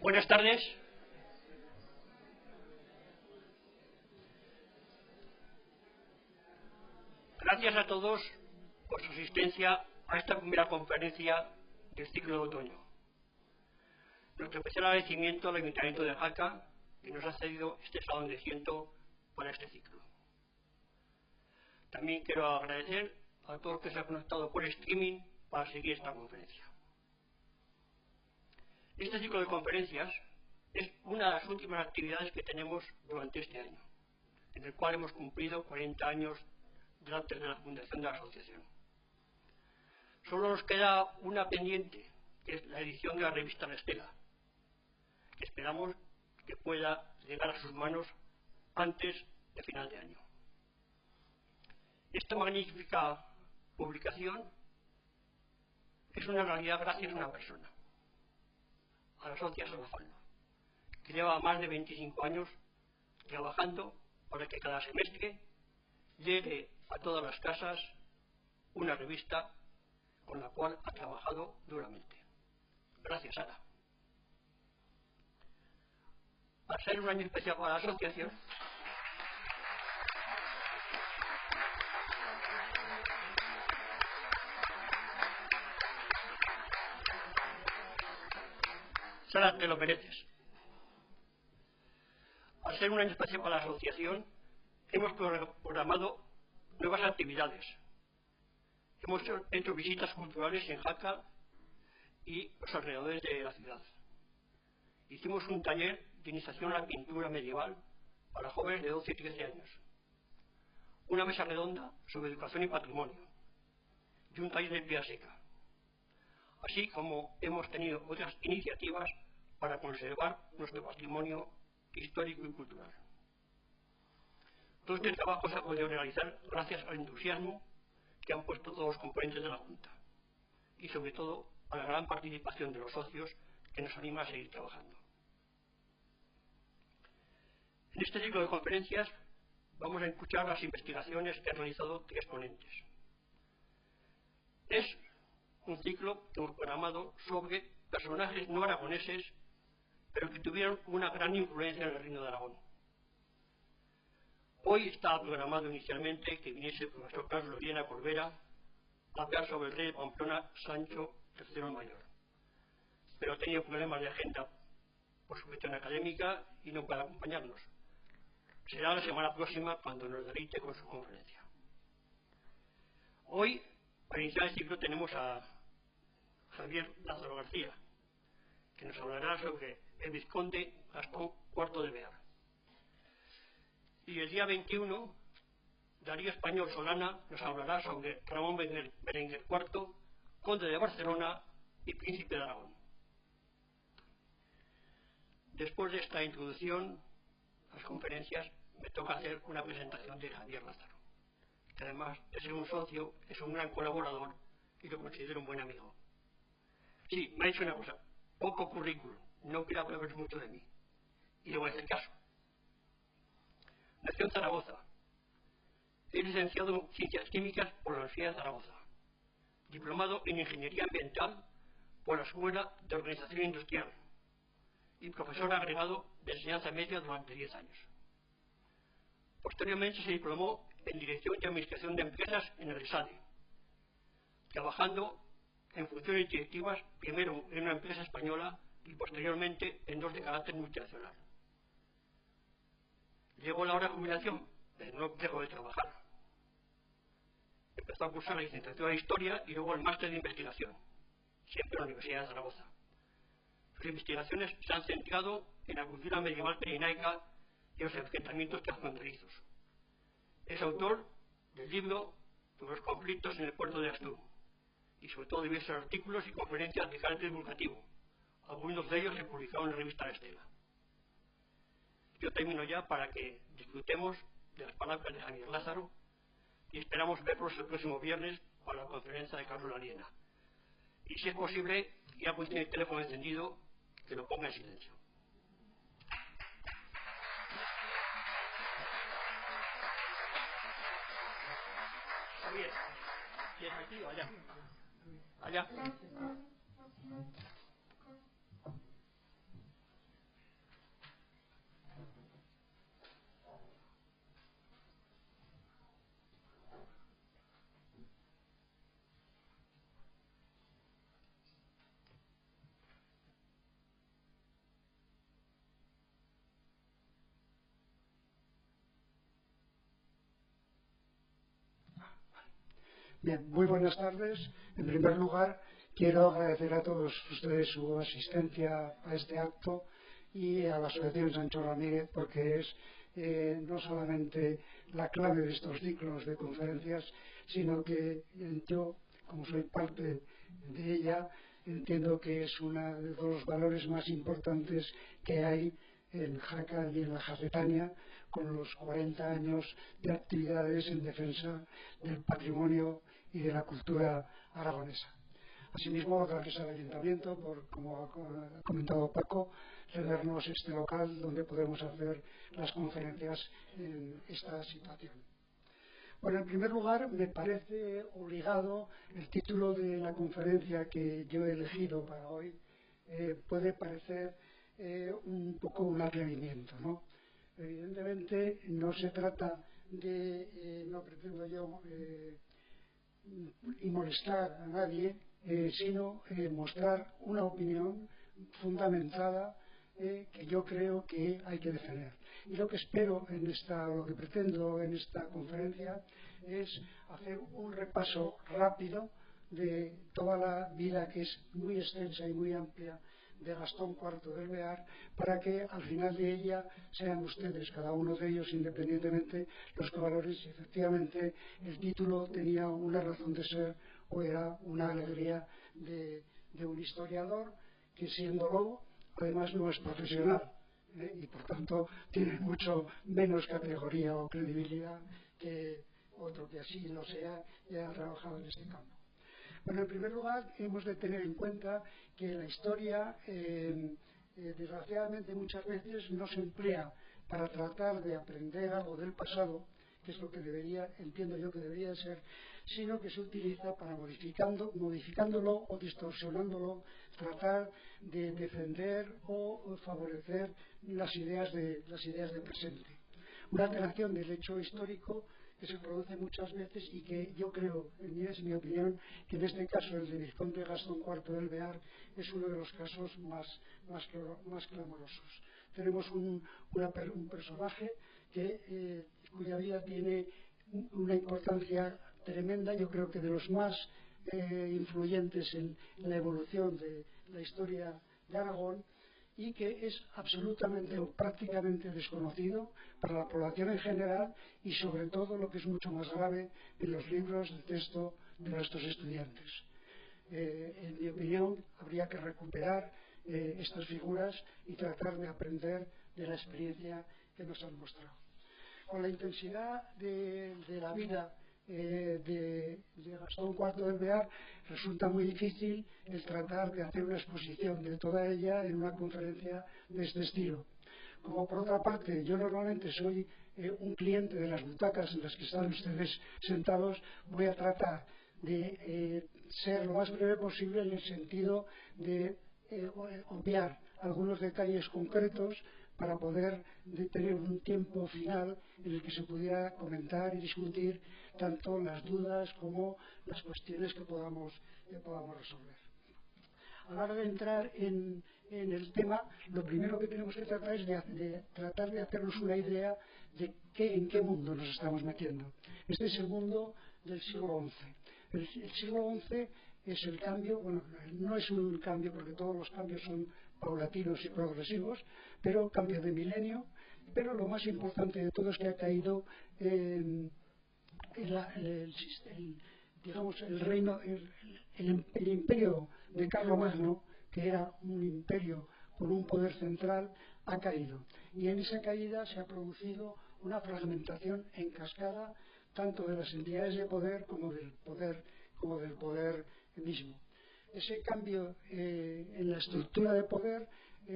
Buenas tardes. Gracias a todos por su asistencia a esta primera conferencia del ciclo de otoño. Nuestro especial agradecimiento al Ayuntamiento de Jaca, que nos ha cedido este salón de ciento para este ciclo. También quiero agradecer a todos los que se han conectado por streaming para seguir esta conferencia. Este ciclo de conferencias es una de las últimas actividades que tenemos durante este año, en el cual hemos cumplido 40 años antes de la fundación de la asociación. Solo nos queda una pendiente, que es la edición de la revista La Estela, que esperamos que pueda llegar a sus manos antes de final de año. Esta magnífica publicación es una realidad gracias a una persona, a la socia Solafaldo, que lleva más de 25 años trabajando para que cada semestre llegue a todas las casas una revista con la cual ha trabajado duramente. Gracias, Sara. Al ser un año especial para la asociación, Sara, te lo mereces. Al ser un año especial para la asociación, hemos programado nuevas actividades. Hemos hecho visitas culturales en Jaca y los alrededores de la ciudad. Hicimos un taller de iniciación a la pintura medieval para jóvenes de 12 y 13 años. Una mesa redonda sobre educación y patrimonio. Y un taller de vía seca. Así como hemos tenido otras iniciativas para conservar nuestro patrimonio histórico y cultural. Todo este trabajo se ha podido realizar gracias al entusiasmo que han puesto todos los componentes de la Junta y sobre todo a la gran participación de los socios que nos anima a seguir trabajando. En este ciclo de conferencias vamos a escuchar las investigaciones que han realizado 3 ponentes. Es un ciclo que hemos programado sobre personajes no aragoneses, pero que tuvieron una gran influencia en el Reino de Aragón. Hoy estaba programado inicialmente que viniese el profesor Carlos Viena Corbera a hablar sobre el rey de Pamplona, Sancho III el Mayor, pero ha tenido problemas de agenda por su gestión académica y no puede acompañarnos. Será la semana próxima cuando nos deleite con su conferencia. Hoy, para iniciar el ciclo, tenemos a Javier Lázaro García, que nos hablará sobre el vizconde Gastón IV de Bear. Y el día 21, Darío Español Solana nos hablará sobre Ramón Berenguer IV, conde de Barcelona y príncipe de Aragón. Después de esta introducción a las conferencias, me toca hacer una presentación de Javier Lázaro, que además de ser un socio, es un gran colaborador y lo considero un buen amigo. Sí, me ha dicho una cosa, poco currículum, no quiero hablar mucho de mí, y le voy a hacer caso. Nació en Zaragoza. Es licenciado en Ciencias Químicas por la Universidad de Zaragoza, diplomado en Ingeniería Ambiental por la Escuela de Organización Industrial y profesor agregado de enseñanza media durante 10 años. Posteriormente se diplomó en Dirección y Administración de Empresas en el ESADE, trabajando en funciones directivas primero en una empresa española y posteriormente en 2 de carácter multinacional. Llegó la hora de jubilación, pero no dejó de trabajar. Empezó a cursar la licenciatura de Historia y luego el máster de Investigación, siempre en la Universidad de Zaragoza. Sus investigaciones se han centrado en la cultura medieval pirenaica y los enfrentamientos transfronterizos. Es autor del libro sobre los conflictos en el puerto de Astur y sobre todo diversos artículos y conferencias de carácter divulgativo. Algunos de ellos se publicaron en la revista La Estela. Yo termino ya para que disfrutemos de las palabras de Javier Lázaro y esperamos verlos el próximo viernes para la conferencia de Carlos Lariena. Y si es posible, ya pues tiene el teléfono encendido, que lo ponga en silencio. Javier, ¿y es aquí o allá? Allá. Bien, muy buenas tardes. En primer lugar, quiero agradecer a todos ustedes su asistencia a este acto y a la Asociación Sancho Ramírez, porque es no solamente la clave de estos ciclos de conferencias, sino que yo, como soy parte de ella, entiendo que es uno de los valores más importantes que hay en Jaca y en la Jacetania, con los 40 años de actividades en defensa del patrimonio y de la cultura aragonesa. Asimismo, gracias al Ayuntamiento por, como ha comentado Paco, cedernos este local donde podemos hacer las conferencias en esta situación. Bueno, en primer lugar, me parece obligado el título de la conferencia que yo he elegido para hoy. Puede parecer un poco un atrevimiento, ¿no? Evidentemente no se trata de, no pretendo yo y molestar a nadie, sino mostrar una opinión fundamentada que yo creo que hay que defender. Y lo que espero lo que pretendo en esta conferencia es hacer un repaso rápido de toda la vida, que es muy extensa y muy amplia, de Gastón IV del Bear, para que al final de ella sean ustedes, cada uno de ellos independientemente, los que valoren si efectivamente el título tenía una razón de ser o era una alegría de un historiador que, siéndolo, además no es profesional, y por tanto tiene mucho menos categoría o credibilidad que otro que así no sea y haya trabajado en este campo. Bueno, en primer lugar, hemos de tener en cuenta que la historia, desgraciadamente, muchas veces no se emplea para tratar de aprender algo del pasado, que es lo que entiendo yo que debería ser, sino que se utiliza para modificándolo o distorsionándolo, tratar de defender o favorecer las ideas de presente. Una alteración del hecho histórico que se produce muchas veces y que yo creo, es mi opinión, que en este caso el de Vizconde Gastón IV del Bear es uno de los casos más clamorosos. Tenemos un personaje cuya vida tiene una importancia tremenda, yo creo que de los más influyentes en la evolución de la historia de Aragón, y que es absolutamente o prácticamente desconocido para la población en general y, sobre todo, lo que es mucho más grave, en los libros de texto de nuestros estudiantes. En mi opinión, habría que recuperar estas figuras y tratar de aprender de la experiencia que nos han mostrado. Con la intensidad de la vida de Gastón IV del Bear, resulta muy difícil el tratar de hacer una exposición de toda ella en una conferencia de este estilo. Como por otra parte, yo normalmente soy un cliente de las butacas en las que están ustedes sentados, voy a tratar de ser lo más breve posible, en el sentido de obviar algunos detalles concretos para poder tener un tiempo final en el que se pudiera comentar y discutir tanto las dudas como las cuestiones que podamos resolver. A la hora de entrar en el tema, lo primero que tenemos que tratar es de tratar de hacernos una idea de en qué mundo nos estamos metiendo. Este es el mundo del siglo XI. El siglo XI es el cambio, bueno, no es un cambio porque todos los cambios son paulatinos y progresivos, pero cambio de milenio. Pero lo más importante de todo es que ha caído el imperio de Carlomagno, que era un imperio con un poder central, ha caído. Y en esa caída se ha producido una fragmentación en cascada, tanto de las entidades de poder como del poder mismo. Ese cambio en la estructura de poder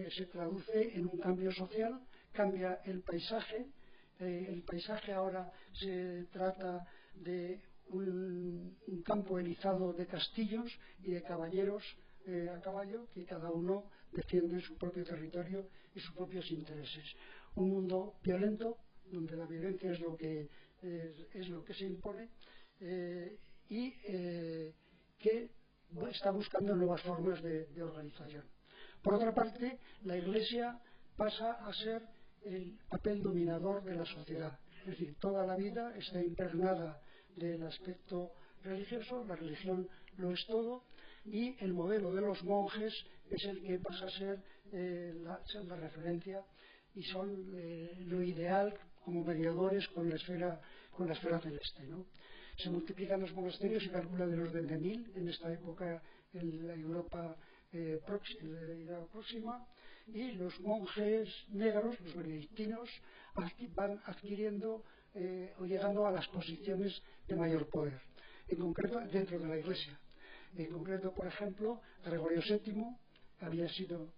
se traduce en un cambio social, cambia el paisaje. El paisaje ahora se trata de un campo erizado de castillos y de caballeros a caballo, que cada uno defiende su propio territorio y sus propios intereses. Un mundo violento, donde la violencia es lo que se impone, y que está buscando nuevas formas de organización. Por otra parte, la Iglesia pasa a ser el papel dominador de la sociedad. Es decir, toda la vida está impregnada del aspecto religioso, la religión lo es todo, y el modelo de los monjes es el que pasa a ser la referencia y son lo ideal como mediadores con la esfera celeste, ¿no? Se multiplican los monasterios, se calcula de los 20.000 en esta época en la Europa próxima, y los monjes negros, los benedictinos, van adquiriendo o llegando a las posiciones de mayor poder, en concreto dentro de la Iglesia. En concreto, por ejemplo, Gregorio VII había sido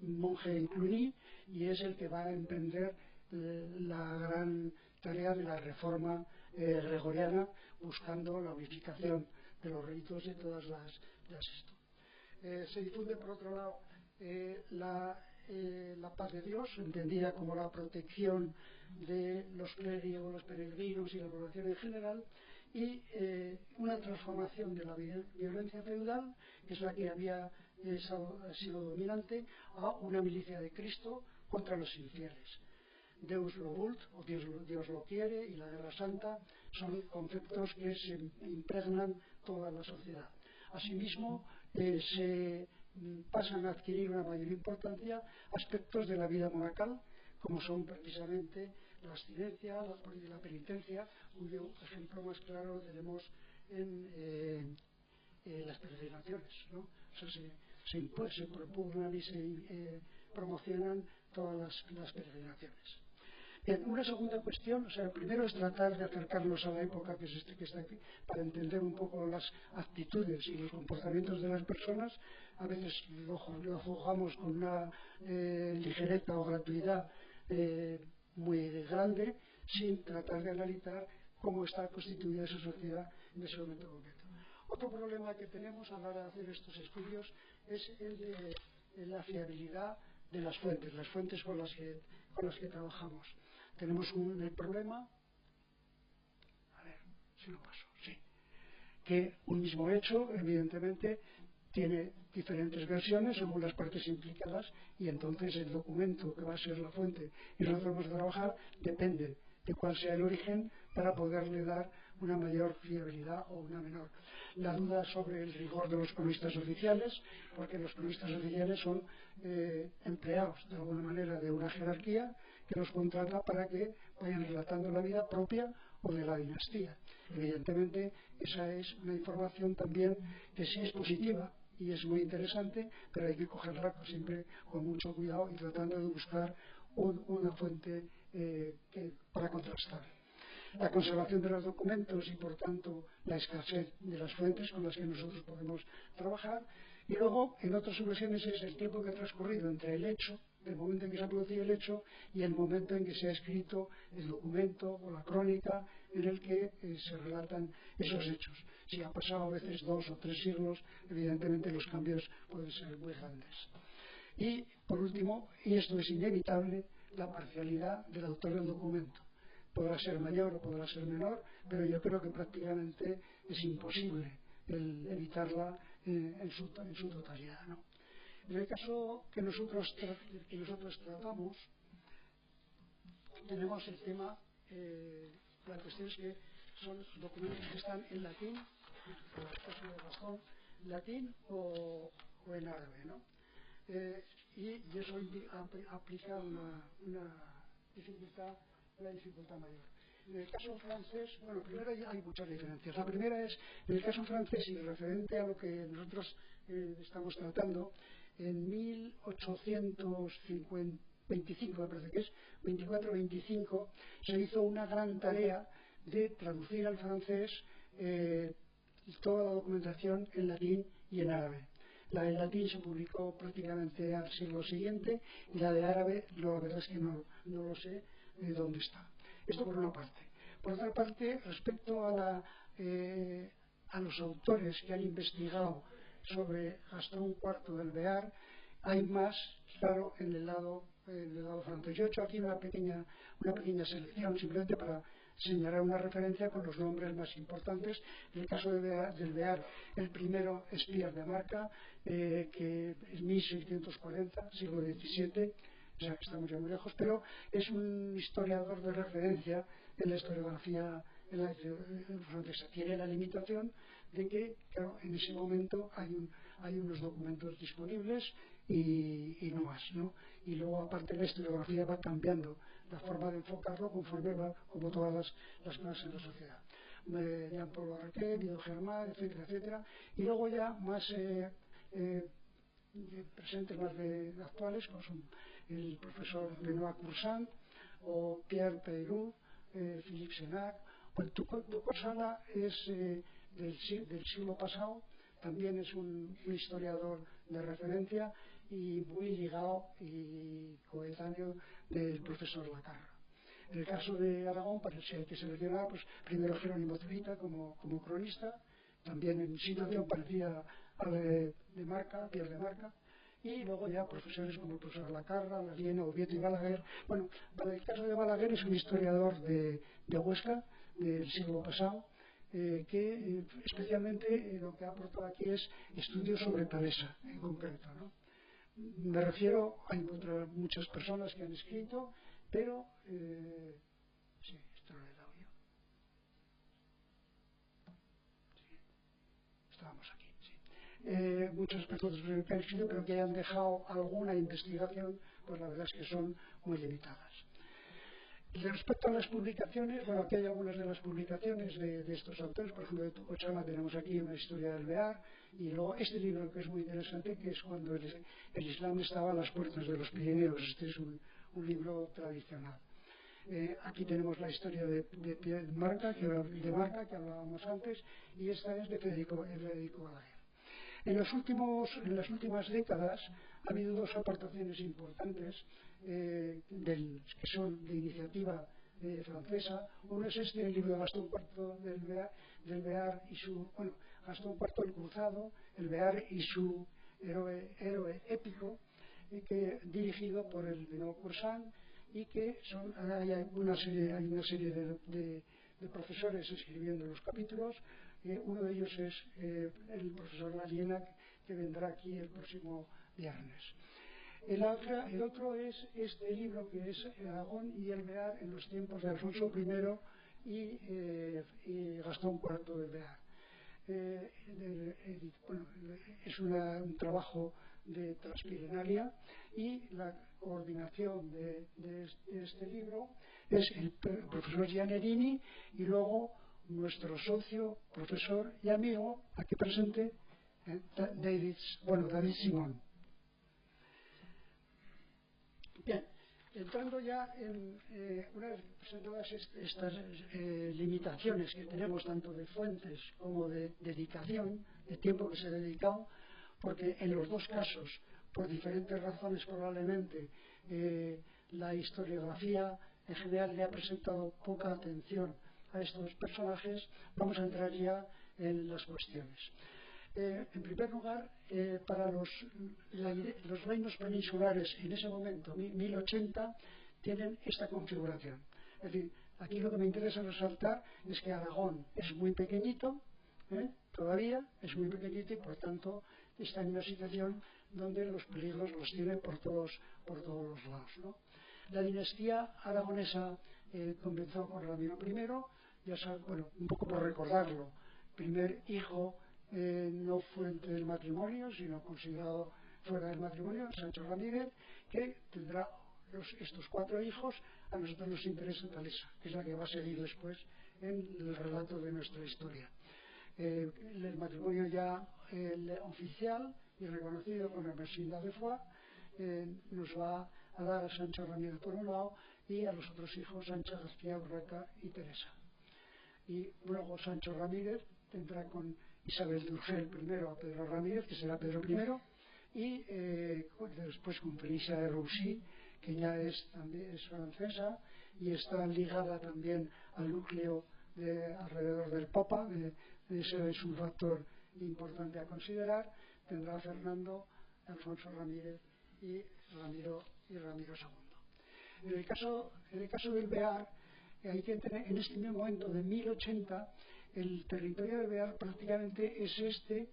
monje en Cluny y es el que va a emprender la gran tarea de la reforma gregoriana, buscando la unificación de los ritos y todas las esto. Se difunde, por otro lado, la paz de Dios, entendida como la protección de los clérigos, los peregrinos y la población en general, y una transformación de la violencia feudal, que es la que había sido dominante, a una milicia de Cristo contra los infieles. Deus lo vult, o Dios lo quiere, y la guerra santa son conceptos que se impregnan toda la sociedad. Asimismo, se pasan a adquirir una mayor importancia aspectos de la vida monacal, como son precisamente la abstinencia, la penitencia, cuyo ejemplo más claro lo tenemos en las peregrinaciones, ¿no? O sea, se propugnan y se promocionan todas las peregrinaciones. Bien, una segunda cuestión, o sea, primero es tratar de acercarnos a la época que está aquí, para entender un poco las actitudes y los comportamientos de las personas. A veces lo juzgamos con una ligereza o gratuidad muy grande, sin tratar de analizar cómo está constituida esa sociedad en ese momento concreto. Otro problema que tenemos a la hora de hacer estos estudios es el de la fiabilidad de las fuentes con las que trabajamos. Tenemos el problema, a ver si lo paso, sí, que un mismo hecho, evidentemente, tiene diferentes versiones según las partes implicadas, y entonces el documento que va a ser la fuente y nosotros vamos a trabajar depende de cuál sea el origen para poderle dar una mayor fiabilidad o una menor. La duda sobre el rigor de los cronistas oficiales, porque los cronistas oficiales son empleados de alguna manera de una jerarquía que los contrata para que vayan relatando la vida propia o de la dinastía. Evidentemente, esa es una información también que sí es positiva y es muy interesante, pero hay que cogerla siempre con mucho cuidado y tratando de buscar una fuente para contrastar. La conservación de los documentos y, por tanto, la escasez de las fuentes con las que nosotros podemos trabajar. Y luego, en otras ocasiones, es el tiempo que ha transcurrido entre el hecho, el momento en que se ha producido el hecho, y el momento en que se ha escrito el documento o la crónica en el que se relatan esos hechos. Si ha pasado a veces 2 o 3 siglos, evidentemente los cambios pueden ser muy grandes. Y, por último, y esto es inevitable, la parcialidad del autor del documento. Podrá ser mayor o podrá ser menor, pero yo creo que prácticamente es imposible evitarla en su totalidad, ¿no? En el caso que nosotros tratamos, tenemos el tema, la cuestión es que son documentos que están en latín, en el caso de Gastón, latín o en árabe, ¿no? Y eso aplica una dificultad mayor. En el caso francés, bueno, primero hay muchas diferencias. La primera es, en el caso francés, y referente a lo que nosotros estamos tratando, en 1825, me parece que es, 24-25, se hizo una gran tarea de traducir al francés toda la documentación en latín y en árabe. La de latín se publicó prácticamente al siglo siguiente y la de árabe, la verdad es que no lo sé dónde está. Esto por una parte. Por otra parte, respecto a los autores que han investigado sobre Gastón IV del Bear, hay más, claro, en el lado francés. Yo he hecho aquí una pequeña selección, simplemente para señalar una referencia con los nombres más importantes. En el caso del Bear, el primero es Pierre de Marca, que es 1640, siglo XVII, o sea que estamos ya muy lejos, pero es un historiador de referencia en la historiografía francesa. Tiene la limitación de que, claro, en ese momento hay unos documentos disponibles y no más, ¿no? Y luego, aparte, la historiografía va cambiando la forma de enfocarlo conforme va, como todas las cosas en la sociedad. Jean-Paul Barquet, Guido Germán, etcétera, etcétera. Y luego ya más presentes, más actuales, como son el profesor Benoît Coursant o Pierre Peyrou, Philippe Senac. Pues Coursant es del siglo pasado, también es un historiador de referencia y muy ligado y coetáneo del profesor Lacarra. En el caso de Aragón, para el que se menciona, pues primero Jerónimo Zurita como cronista, también en situación parecida a la de Pierre de Marca, y luego ya profesores como el profesor Lacarra, Laliena, Oviedo y Balaguer. Bueno, para el caso de Balaguer es un historiador de Huesca del siglo pasado, que especialmente lo que ha aportado aquí es estudios sobre Teresa en concreto, ¿no? Me refiero, hay muchas personas que han escrito, pero sí, esto lo he dado yo. Sí, estábamos aquí, sí. Muchas personas que han escrito, pero que hayan dejado alguna investigación, pues la verdad es que son muy limitadas. Y respecto a las publicaciones, bueno, aquí hay algunas de las publicaciones de estos autores. Por ejemplo, de Tucochama tenemos aquí una historia del Bear, y luego este libro que es muy interesante, que es cuando el Islam estaba a las puertas de los Pirineos. Este es un libro tradicional. Aquí tenemos la historia de Marca, que hablábamos antes, y esta es de Federico Balaguer. En las últimas décadas ha habido dos aportaciones importantes que son de iniciativa francesa. Uno es el libro de Gastón IV del Bear y su, bueno, Gastón IV el Cruzado, el Bear y su héroe épico, dirigido por el Benoît Coursant, y que hay una serie de profesores escribiendo los capítulos. Uno de ellos es el profesor Laliena, que vendrá aquí el próximo viernes. El otro es este libro, que es Aragón y el Bear en los tiempos de Alfonso I y Gastón IV del Bear. Bueno, es un trabajo de Transpirenalia, y la coordinación de este libro es el profesor Giannerini, y luego nuestro socio, profesor y amigo aquí presente, David Simón. Bien, entrando ya en una vez presentadas estas limitaciones que tenemos, tanto de fuentes como de dedicación, de tiempo que se ha dedicado, porque en los dos casos, por diferentes razones probablemente, la historiografía en general le ha presentado poca atención a estos personajes, vamos a entrar ya en las cuestiones. En primer lugar, para los reinos peninsulares en ese momento, 1080, tienen esta configuración. Es decir, aquí lo que me interesa resaltar es que Aragón es muy pequeñito, todavía es muy pequeñito, y por tanto está en una situación donde los peligros los tiene por todos los lados, ¿no? La dinastía aragonesa comenzó con Ramiro I, ya saben, bueno, un poco por recordarlo, primer hijo no fuente del matrimonio, sino considerado fuera del matrimonio, Sancho Ramírez, que tendrá estos 4 hijos. A nosotros nos interesa Talesa, que es la que va a seguir después en el relato de nuestra historia. El matrimonio ya oficial y reconocido con Hermesinda de Foix nos va a dar a Sancho Ramírez por un lado, y a los otros hijos, Sancha García Urraca y Teresa. Y luego Sancho Ramírez tendrá con Isabel de Urgel primero a Pedro Ramírez, que será Pedro I, y después con Felicia de Roussy, que ya también es francesa y está ligada también al núcleo alrededor del Papa. Ese es un factor importante a considerar. Tendrá a Fernando, Alfonso Ramírez y Ramiro II. En el caso del Bear, hay que tener, en este mismo momento de 1080, el territorio del Bear prácticamente es este,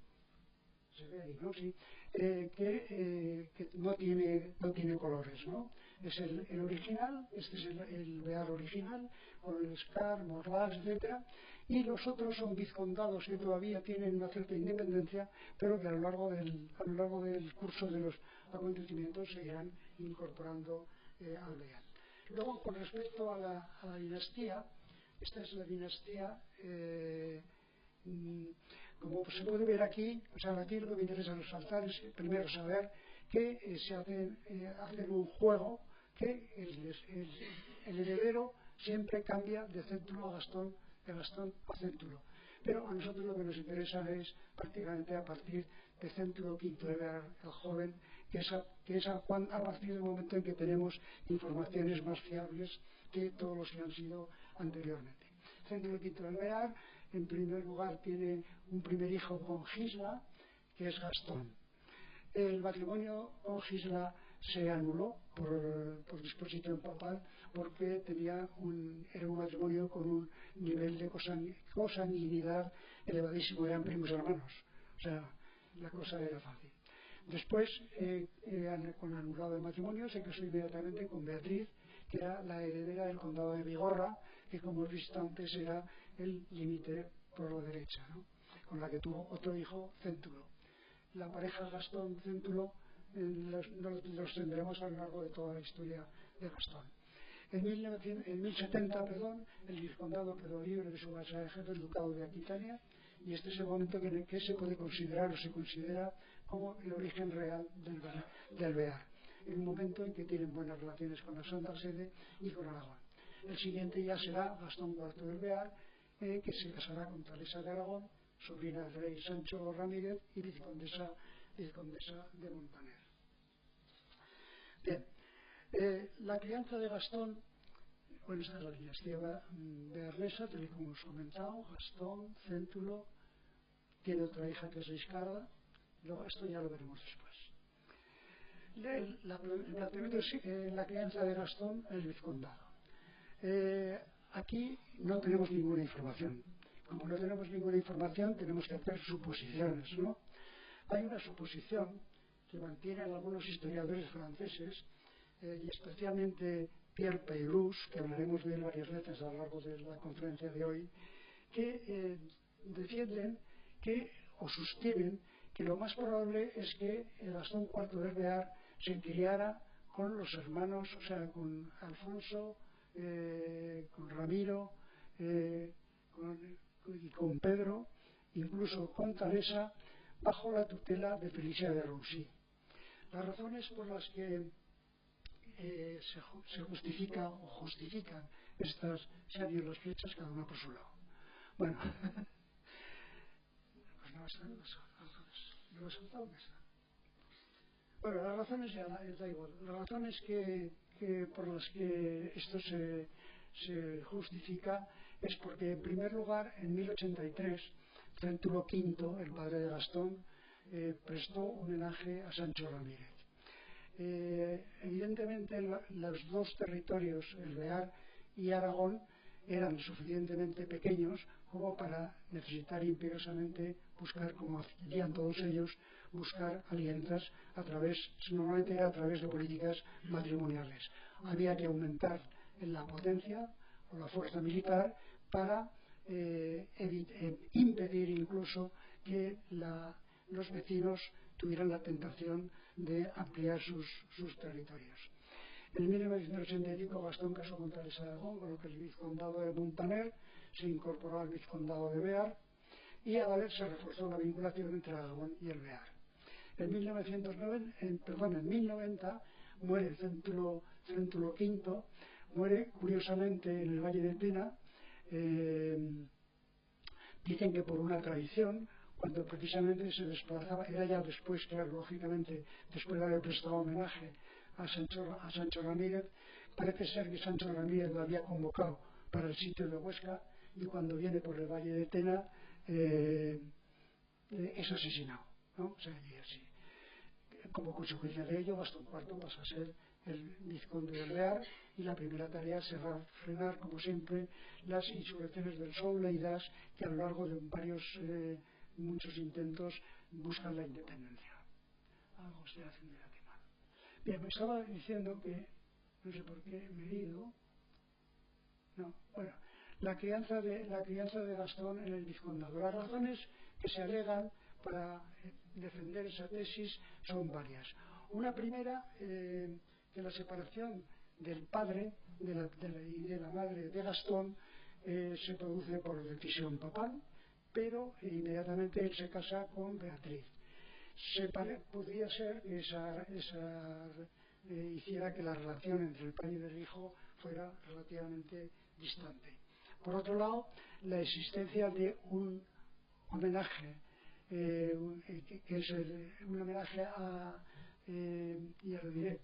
se ve ahí, ¿no? Sí, que no tiene colores, ¿no? Es el original, este es el Bear original, con el Escar, Morlaix, etcétera, y los otros son vizcondados que todavía tienen una cierta independencia, pero que a lo largo del curso de los acontecimientos se irán incorporando al Bear. Luego, con respecto a la dinastía, esta es la dinastía, como se puede ver aquí, o sea, aquí lo que me interesa resaltar es primero saber que se hacen un juego que el heredero siempre cambia de Céntulo a Gastón, de Gastón a Céntulo. Pero a nosotros lo que nos interesa es prácticamente a partir de Céntulo V de Bear el joven, que es a partir del momento en que tenemos informaciones más fiables que todos los que han sido anteriormente. Céntulo V de Bear, en primer lugar, tiene un primer hijo con Gisla, que es Gastón. El matrimonio con Gisla se anuló por disposición papal porque era un matrimonio con un nivel de consanguinidad elevadísimo, eran primos hermanos, o sea, la cosa era fácil. Después, con anulado el matrimonio, se casó inmediatamente con Beatriz, que era la heredera del condado de Bigorra, que como he visto antes era el límite por la derecha, ¿no? Con la que tuvo otro hijo, Céntulo. La pareja Gastón-Céntulo los tendremos a lo largo de toda la historia de Gastón. En 1070, el vizcondado quedó libre de su vasallaje del ducado de Aquitania, y este es el momento que se puede considerar o se considera como el origen real del Bear, el momento en que tienen buenas relaciones con la Santa Sede y con Aragón. El siguiente ya será Gastón IV del Bear, que se casará con Teresa de Aragón, sobrina del rey Sancho Ramírez y vizcondesa de Montaner. Bien, la crianza de Gastón, bueno, esta es la dinastía bearnesa, tal y como hemos comentado, Gastón, Céntulo, tiene otra hija que es Riscarda, luego esto ya lo veremos después. La crianza de Gastón, el vizcondado. Aquí no tenemos ninguna información. Como no tenemos ninguna información, tenemos que hacer suposiciones, ¿no? Hay una suposición que mantienen algunos historiadores franceses, y especialmente Pierre Peyrous, que hablaremos de él varias veces a lo largo de la conferencia de hoy, que defienden o sostienen que lo más probable es que Gastón IV de Bear se criara con los hermanos, o sea, con Alfonso, con Ramiro, y con Pedro, incluso con Teresa, bajo la tutela de Felicia de Roussy. Las razones por las que se justifican estas, se han ido las flechas cada una por su lado. Bueno, pues no están las razones. ¿Lo he saltado? Bueno, las razones ya da igual. Las razones por las que esto se justifica es porque, en primer lugar, en 1083, Céntulo V, el padre de Gastón, prestó un homenaje a Sancho Ramírez. Evidentemente, los dos territorios, el Bear y Aragón, eran suficientemente pequeños como para necesitar imperiosamente buscar, como hacían todos ellos, buscar alianzas normalmente era a través de políticas matrimoniales. Había que aumentar la potencia o la fuerza militar para impedir incluso que los vecinos tuvieran la tentación de ampliar sus territorios. En 1985 Gastón casó con Teresa de Aragón, con lo que el vizcondado de Montaner se incorporó al vizcondado de Bear, y a la vez se reforzó la vinculación entre Aragón y el Bear. En 1090 muere Céntulo V, muere curiosamente en el Valle de Tena, dicen que por una traición, cuando precisamente se desplazaba, era ya después, claro, lógicamente, después de haber prestado homenaje a Sancho Ramírez. Parece ser que Sancho Ramírez lo había convocado para el sitio de Huesca, y cuando viene por el Valle de Tena es asesinado, ¿no? O sea, y así. Como consecuencia de ello, Gastón IV pasa a ser el vizconde del Bear, y la primera tarea será frenar, como siempre, las insurrecciones del Soulleidas, que a lo largo de muchos intentos buscan la independencia. Algo estoy haciendo aquí mal. Bien, me estaba diciendo que, no sé por qué me he ido. No, bueno, la crianza de Gastón en el vizcondado. Las razones que se alegan para defender esa tesis son varias. Una primera, que la separación del padre y de la madre de Gastón se produce por decisión papal, pero inmediatamente él se casa con Beatriz. Podría ser que hiciera que la relación entre el padre y el hijo fuera relativamente distante. Por otro lado, la existencia de un homenaje, que es un homenaje ya lo diré,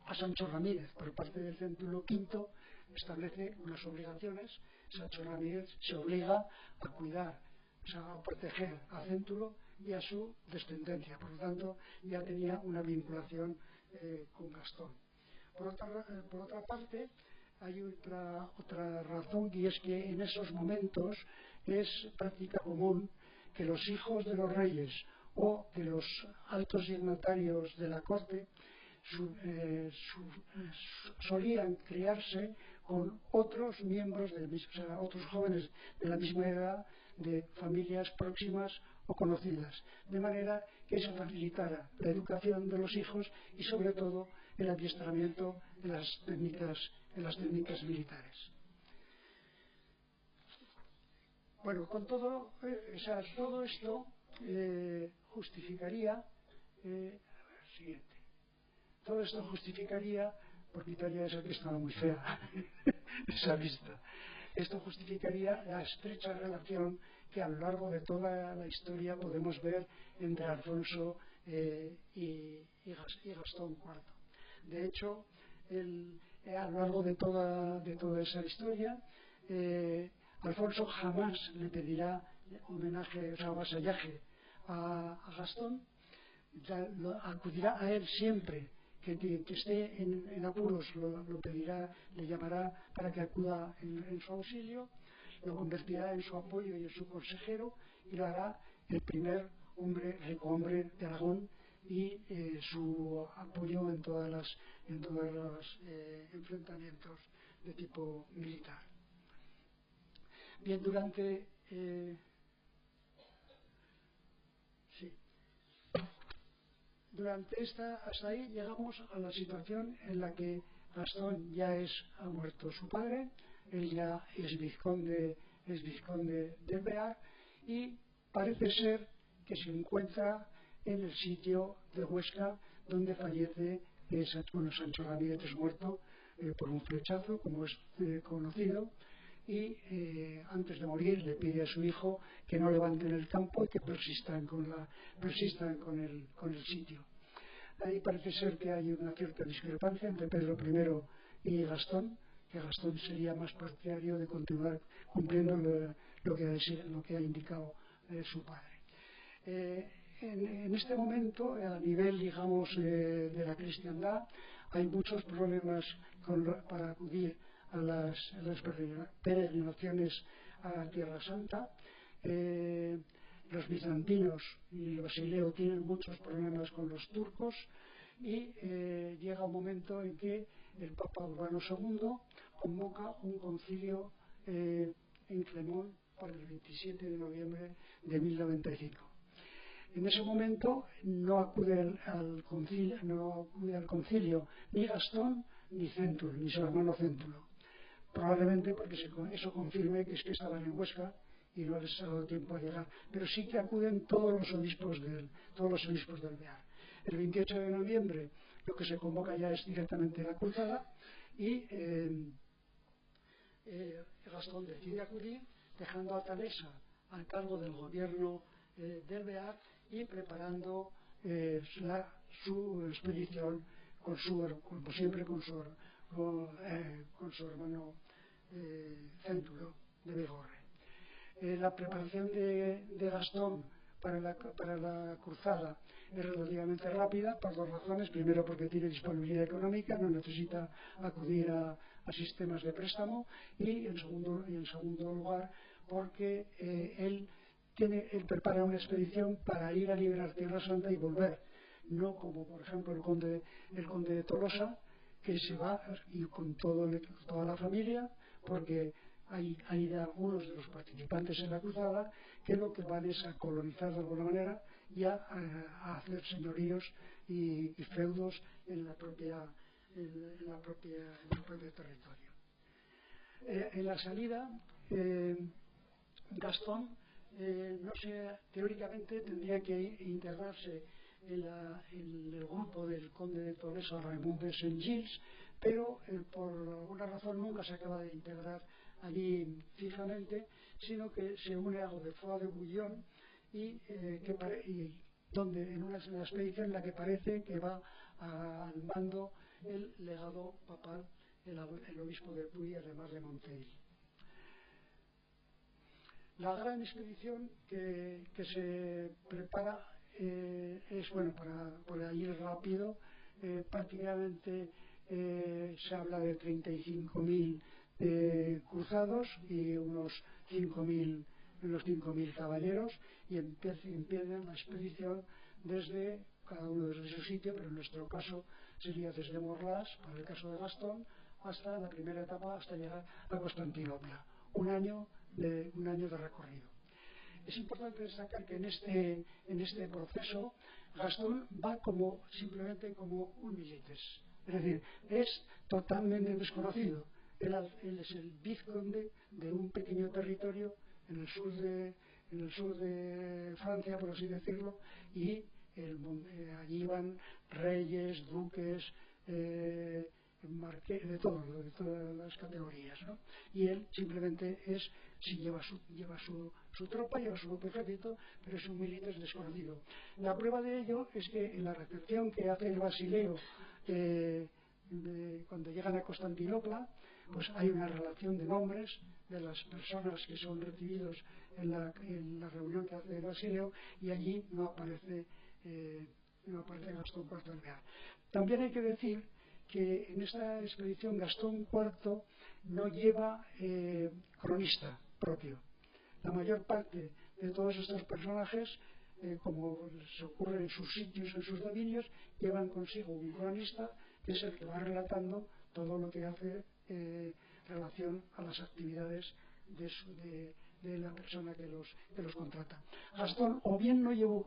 a Sancho Ramírez por parte del Céntulo V, establece unas obligaciones. Sancho Ramírez se obliga a cuidar, o sea, a proteger a Céntulo y a su descendencia. Por lo tanto, ya tenía una vinculación con Gastón. Por otra parte, hay otra razón, y es que en esos momentos es práctica común que los hijos de los reyes o de los altos dignatarios de la corte solían criarse con otros miembros o sea, otros jóvenes de la misma edad, de familias próximas o conocidas, de manera que se facilitara la educación de los hijos y sobre todo el adiestramiento en las técnicas militares. Bueno, con todo esto justificaría siguiente. Todo esto justificaría, porque Italia es el que estaba muy fea, esa vista. Esto justificaría la estrecha relación que a lo largo de toda la historia podemos ver entre Alfonso y Gastón IV. De hecho, a lo largo de toda esa historia, Alfonso jamás le pedirá homenaje, o sea, vasallaje a Gastón. Acudirá a él siempre que esté en apuros, lo pedirá, le llamará para que acuda en su auxilio, lo convertirá en su apoyo y en su consejero, y lo hará el primer rico hombre de Aragón, y su apoyo en todos los enfrentamientos de tipo militar. Bien, hasta ahí llegamos a la situación en la que Gastón ha muerto su padre, él ya es vizconde del Bear, y parece ser que se encuentra en el sitio de Huesca donde fallece Sancho Ramírez. Es muerto por un flechazo, como es conocido, y antes de morir le pide a su hijo que no levanten el campo y que persistan con el sitio. Ahí parece ser que hay una cierta discrepancia entre Pedro I y Gastón, que Gastón sería más partidario de continuar cumpliendo lo que ha indicado su padre. En este momento, a nivel, digamos, de la cristiandad, hay muchos problemas para acudir a las peregrinaciones a Tierra Santa. Los bizantinos y Basileo tienen muchos problemas con los turcos, y llega un momento en que el Papa Urbano II convoca un concilio en Clemón para el 27 de noviembre de 1095. En ese momento no acude al concilio ni Gastón ni Céntulo, ni su hermano Céntulo, probablemente porque eso confirme que estaban en Huesca y no les ha dado tiempo a llegar, pero sí que acuden todos los obispos del Bear. El 28 de noviembre lo que se convoca ya es directamente la cruzada, y Gastón decide acudir, dejando a Talesa al cargo del gobierno del Bear y preparando su expedición, como siempre, con su hermano Céntulo de Bigorre. La preparación de Gastón para la cruzada es relativamente rápida por dos razones. Primero, porque tiene disponibilidad económica, no necesita acudir a sistemas de préstamo, y en segundo lugar porque él prepara una expedición para ir a liberar Tierra Santa y volver, no como por ejemplo el conde de Tolosa, que se va y con toda la familia porque hay algunos de los participantes en la cruzada que lo que van es a colonizar de alguna manera y a hacer señoríos y feudos en el propio territorio. En la salida, Gastón, no sé, teóricamente tendría que integrarse en el grupo del conde de Tolosa, Raymond de Saint-Gilles, pero por alguna razón nunca se acaba de integrar allí fijamente, sino que se une a Godefroy de Bouillon y donde en una expedición en la que parece que va al mando el legado papal, el obispo de Puy, además de Monteil. La gran expedición que se prepara es, bueno, para ir rápido, prácticamente se habla de 35.000 cruzados y unos 5.000 caballeros, y empiezan la expedición desde cada uno desde su sitio, pero en nuestro caso sería desde Morlas, para el caso de Gastón, hasta la primera etapa, hasta llegar a Constantinopla. Un año de recorrido. Es importante destacar que en este proceso Gastón va simplemente como un milites, es decir, es totalmente desconocido. Él es el vizconde de un pequeño territorio en el sur de Francia, por así decirlo, y allí van reyes, duques, de todas las categorías, ¿no? Y él simplemente lleva su tropa, lleva su propio ejército, pero es un militar desconocido. La prueba de ello es que en la recepción que hace el Basileo cuando llegan a Constantinopla, pues hay una relación de nombres de las personas que son recibidos en la reunión que hace el Basileo, y allí no aparece Gastón IV Alvear. También hay que decir que en esta expedición Gastón IV no lleva cronista propio. La mayor parte de todos estos personajes, como se ocurre en sus sitios, en sus dominios, llevan consigo un cronista que es el que va relatando todo lo que hace relación a las actividades de la persona que los contrata. Gastón o bien no llevó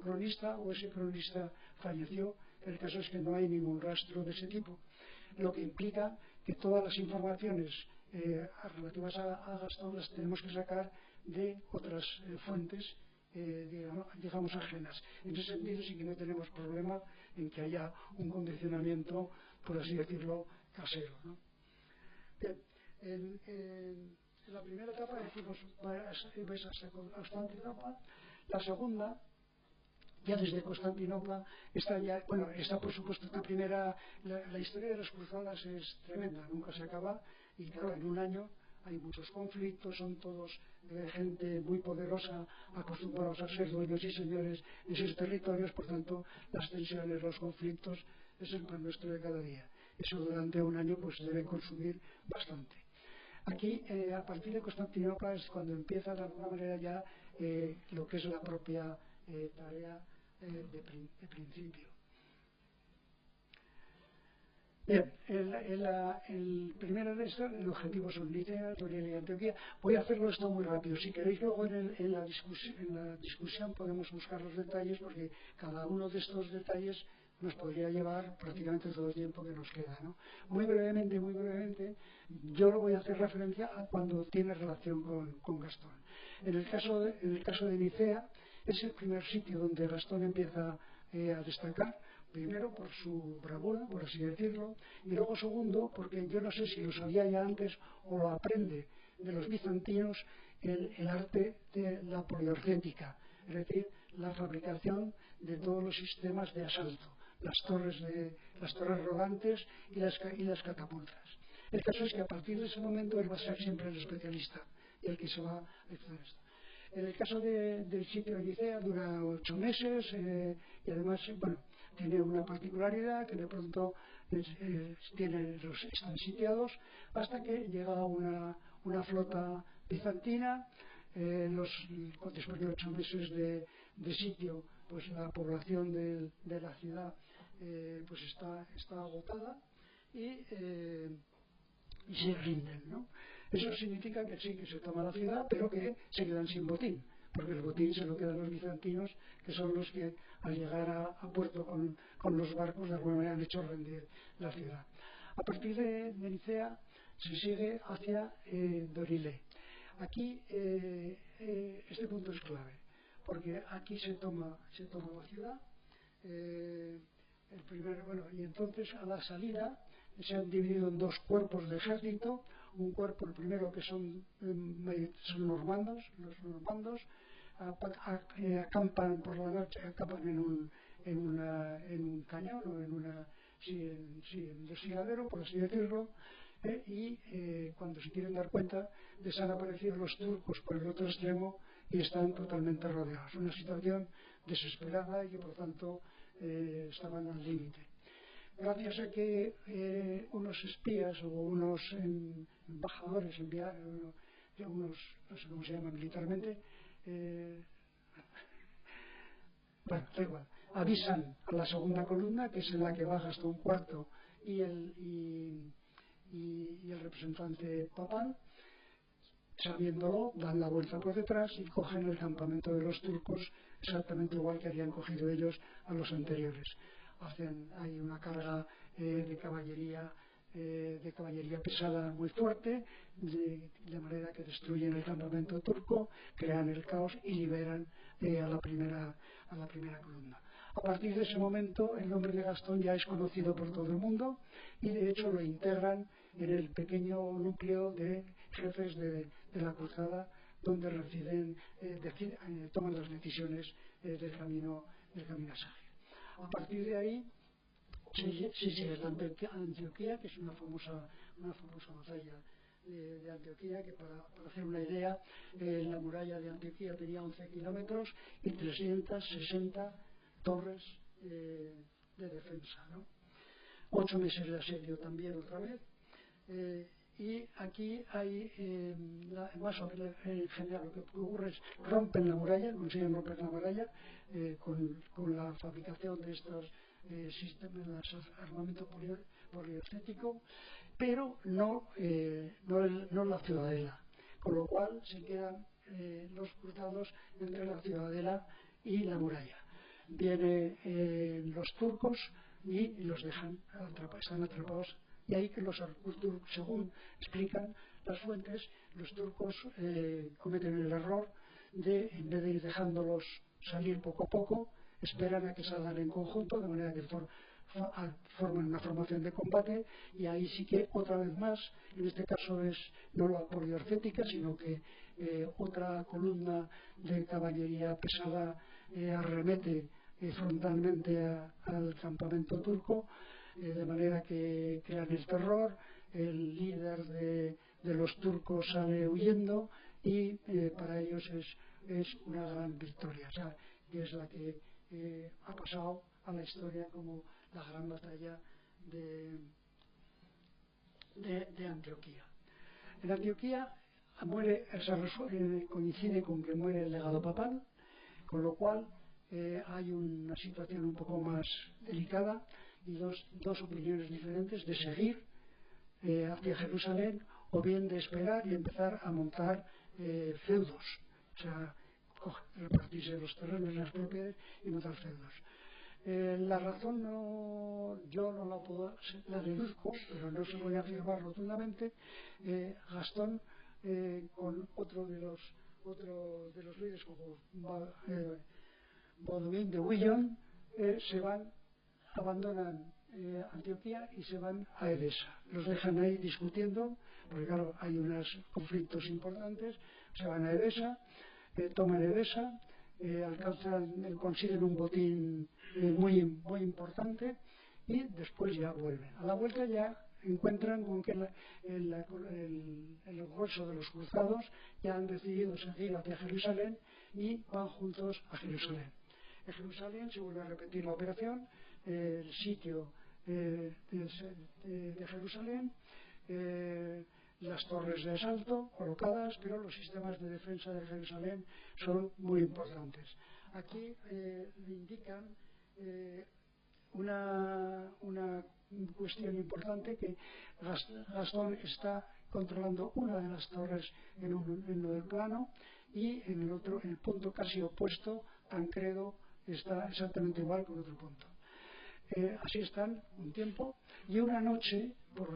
cronista, o ese cronista falleció. El caso es que no hay ningún rastro de ese tipo, lo que implica que todas las informaciones relativas a Gastón las tenemos que sacar de otras fuentes, digamos ajenas. En ese sentido sí que no tenemos problema en que haya un condicionamiento, por así decirlo, casero, ¿no? Bien, en la primera etapa decimos ves hasta Constantinopla. La segunda, ya desde Constantinopla, está por supuesto la historia de las cruzadas es tremenda, nunca se acaba, y claro, en un año hay muchos conflictos, son todos gente muy poderosa, acostumbrados a ser dueños y señores de sus territorios, por tanto las tensiones, los conflictos es el pan nuestro de cada día. Eso durante un año pues debe consumir bastante. Aquí, a partir de Constantinopla, es cuando empieza de alguna manera ya lo que es la propia tarea de principio. Bien, el primero de estos, el objetivo son Nicea, Turina y Antioquía. Voy a hacerlo esto muy rápido. Si queréis, luego en la discusión podemos buscar los detalles, porque cada uno de estos detalles nos podría llevar prácticamente todo el tiempo que nos queda, ¿no? Muy brevemente, yo lo voy a hacer referencia a cuando tiene relación con Gastón. En el caso de Nicea, es el primer sitio donde Gastón empieza a destacar, primero por su bravura, por así decirlo, y luego segundo, porque yo no sé si lo sabía ya antes o lo aprende de los bizantinos, el arte de la poliorcética, es decir, la fabricación de todos los sistemas de asalto, las torres rodantes y las catapultas. El caso es que a partir de ese momento él va a ser siempre el especialista y el que se va a hacer esto. En el caso del sitio de Nicea dura 8 meses y además, bueno, tiene una particularidad que de pronto están sitiados hasta que llega una flota bizantina. Después de 8 meses de sitio, pues la población de la ciudad pues está agotada y se rinden, ¿no? Eso significa que sí, que se toma la ciudad, pero que se quedan sin botín, porque el botín se lo quedan los bizantinos, que son los que al llegar a puerto con los barcos de alguna manera han hecho rendir la ciudad. A partir de Nicea se sigue hacia Dorilé. Aquí este punto es clave, porque aquí se toma la ciudad. Y entonces a la salida se han dividido en dos cuerpos de ejército. Un cuerpo, el primero, que son normandos, los normandos acampan por la noche, acampan en un cañón o en un desfiladero, por así decirlo, y cuando se quieren dar cuenta les han aparecido los turcos por el otro extremo y están totalmente rodeados. Una situación desesperada y que por tanto estaban al límite. Gracias a que unos espías o unos embajadores enviaron, unos, no sé cómo se llama militarmente, bueno, da igual, avisan a la segunda columna, que es en la que va Gastón IV y el representante papal. Sabiéndolo, dan la vuelta por detrás y cogen el campamento de los turcos exactamente igual que habían cogido ellos a los anteriores. Hay una carga de caballería pesada muy fuerte, de manera que destruyen el campamento turco, crean el caos y liberan a la primera columna. A partir de ese momento el nombre de Gastón ya es conocido por todo el mundo y de hecho lo integran en el pequeño núcleo de jefes de la cruzada, donde toman las decisiones del camino a seguir. A partir de ahí sí sigue la Antioquía, que es una famosa batalla de Antioquía, que para hacer una idea, la muralla de Antioquía tenía 11 kilómetros y 360 torres de defensa, ¿no? 8 meses de asedio también otra vez. Y aquí hay, más o menos en general, lo que ocurre es rompen la muralla, consiguen romper la muralla con la fabricación de estos sistemas de armamento poliestético, pero no la ciudadela, con lo cual se quedan los cruzados entre la ciudadela y la muralla. Vienen los turcos y los dejan están atrapados. Y ahí que según explican las fuentes, los turcos cometen el error de, en vez de ir dejándolos salir poco a poco, esperan a que salgan en conjunto, de manera que forman una formación de combate, y ahí sí que otra vez más, en este caso es no la poliorcética, sino que otra columna de caballería pesada arremete frontalmente al campamento turco, de manera que crean el terror. El líder de los turcos sale huyendo y para ellos es una gran victoria, o sea, que es la que ha pasado a la historia como la gran batalla de Antioquía. En Antioquía coincide con que muere el legado papal, con lo cual hay una situación un poco más delicada y dos opiniones diferentes: de seguir hacia Jerusalén o bien de esperar y empezar a montar feudos, o sea, repartirse los terrenos, las propiedades y montar feudos. La razón yo no la deduzco, pero no se puede afirmar rotundamente. Gastón con otro de los líderes, como Baudouin de Bouillon, abandonan Antioquía y se van a Edesa. Los dejan ahí discutiendo, porque claro, hay unos conflictos importantes. Se van a Edesa, toman Edesa, consiguen un botín muy importante y después ya vuelven. A la vuelta ya encuentran con que el grueso de los cruzados ya han decidido seguir hacia Jerusalén y van juntos a Jerusalén. En Jerusalén se vuelve a repetir la operación, el sitio de Jerusalén, las torres de asalto colocadas, pero los sistemas de defensa de Jerusalén son muy importantes. Aquí indican una cuestión importante, que Gastón está controlando una de las torres en lo del plano, y en el otro, en el punto casi opuesto, Tancredo está exactamente igual con otro punto. Así están un tiempo, y una noche, por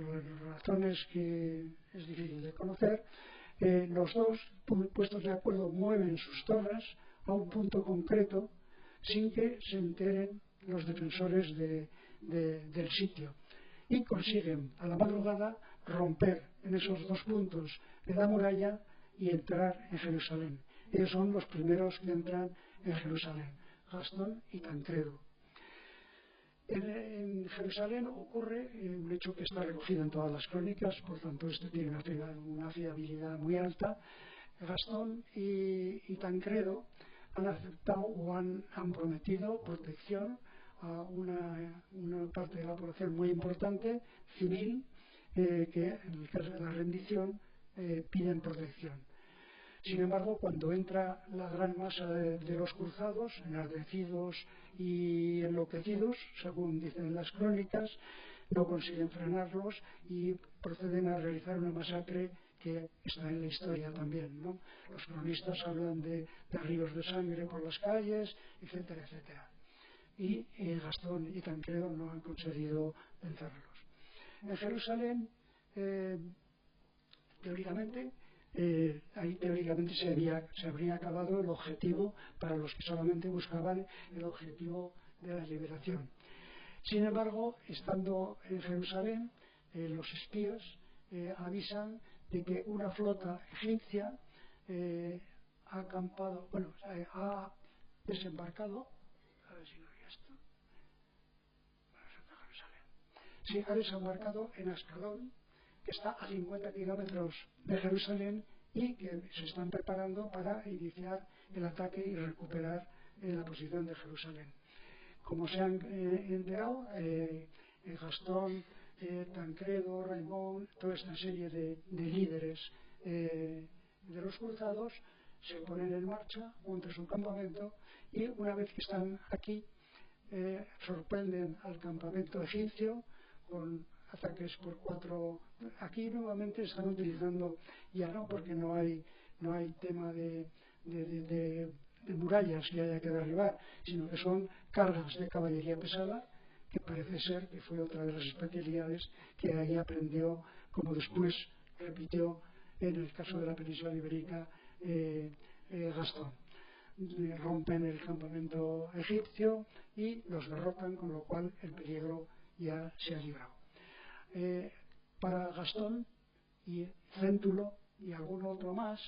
razones que es difícil de conocer, los dos, puestos de acuerdo, mueven sus torres a un punto concreto sin que se enteren los defensores del sitio, y consiguen a la madrugada romper en esos dos puntos de la muralla y entrar en Jerusalén. Ellos son los primeros que entran en Jerusalén, Gastón y Tancredo. En Jerusalén ocurre un hecho que está recogido en todas las crónicas, por tanto esto tiene una fiabilidad muy alta. Gastón y Tancredo han aceptado o han prometido protección a una parte de la población muy importante, civil, que en el caso de la rendición piden protección. Sin embargo, cuando entra la gran masa de los cruzados, enardecidos y enloquecidos, según dicen las crónicas, no consiguen frenarlos y proceden a realizar una masacre que está en la historia también, ¿no? Los cronistas hablan de ríos de sangre por las calles, etcétera, etcétera. Y Gastón y Tancredo no han conseguido vencerlos. En Jerusalén, teóricamente, ahí teóricamente se habría acabado el objetivo para los que solamente buscaban el objetivo de la liberación. Sin embargo, estando en Jerusalén, los espías avisan de que una flota egipcia ha desembarcado. A ver si no hay esto. Sí, ha desembarcado en Ascalón, que está a 50 kilómetros de Jerusalén, y que se están preparando para iniciar el ataque y recuperar la posición de Jerusalén. Como se han enterado, Gastón, Tancredo, Raimón, toda esta serie de líderes de los cruzados se ponen en marcha, montan su campamento, y una vez que están aquí, sorprenden al campamento egipcio con ataques por 4. Aquí nuevamente están utilizando, ya no porque no hay tema de murallas que haya que derribar, sino que son cargas de caballería pesada, que parece ser que fue otra de las especialidades que ahí aprendió, como después repitió en el caso de la península ibérica Gastón. Rompen el campamento egipcio y los derrotan, con lo cual el peligro ya se ha librado. Para Gastón y Céntulo y algún otro más,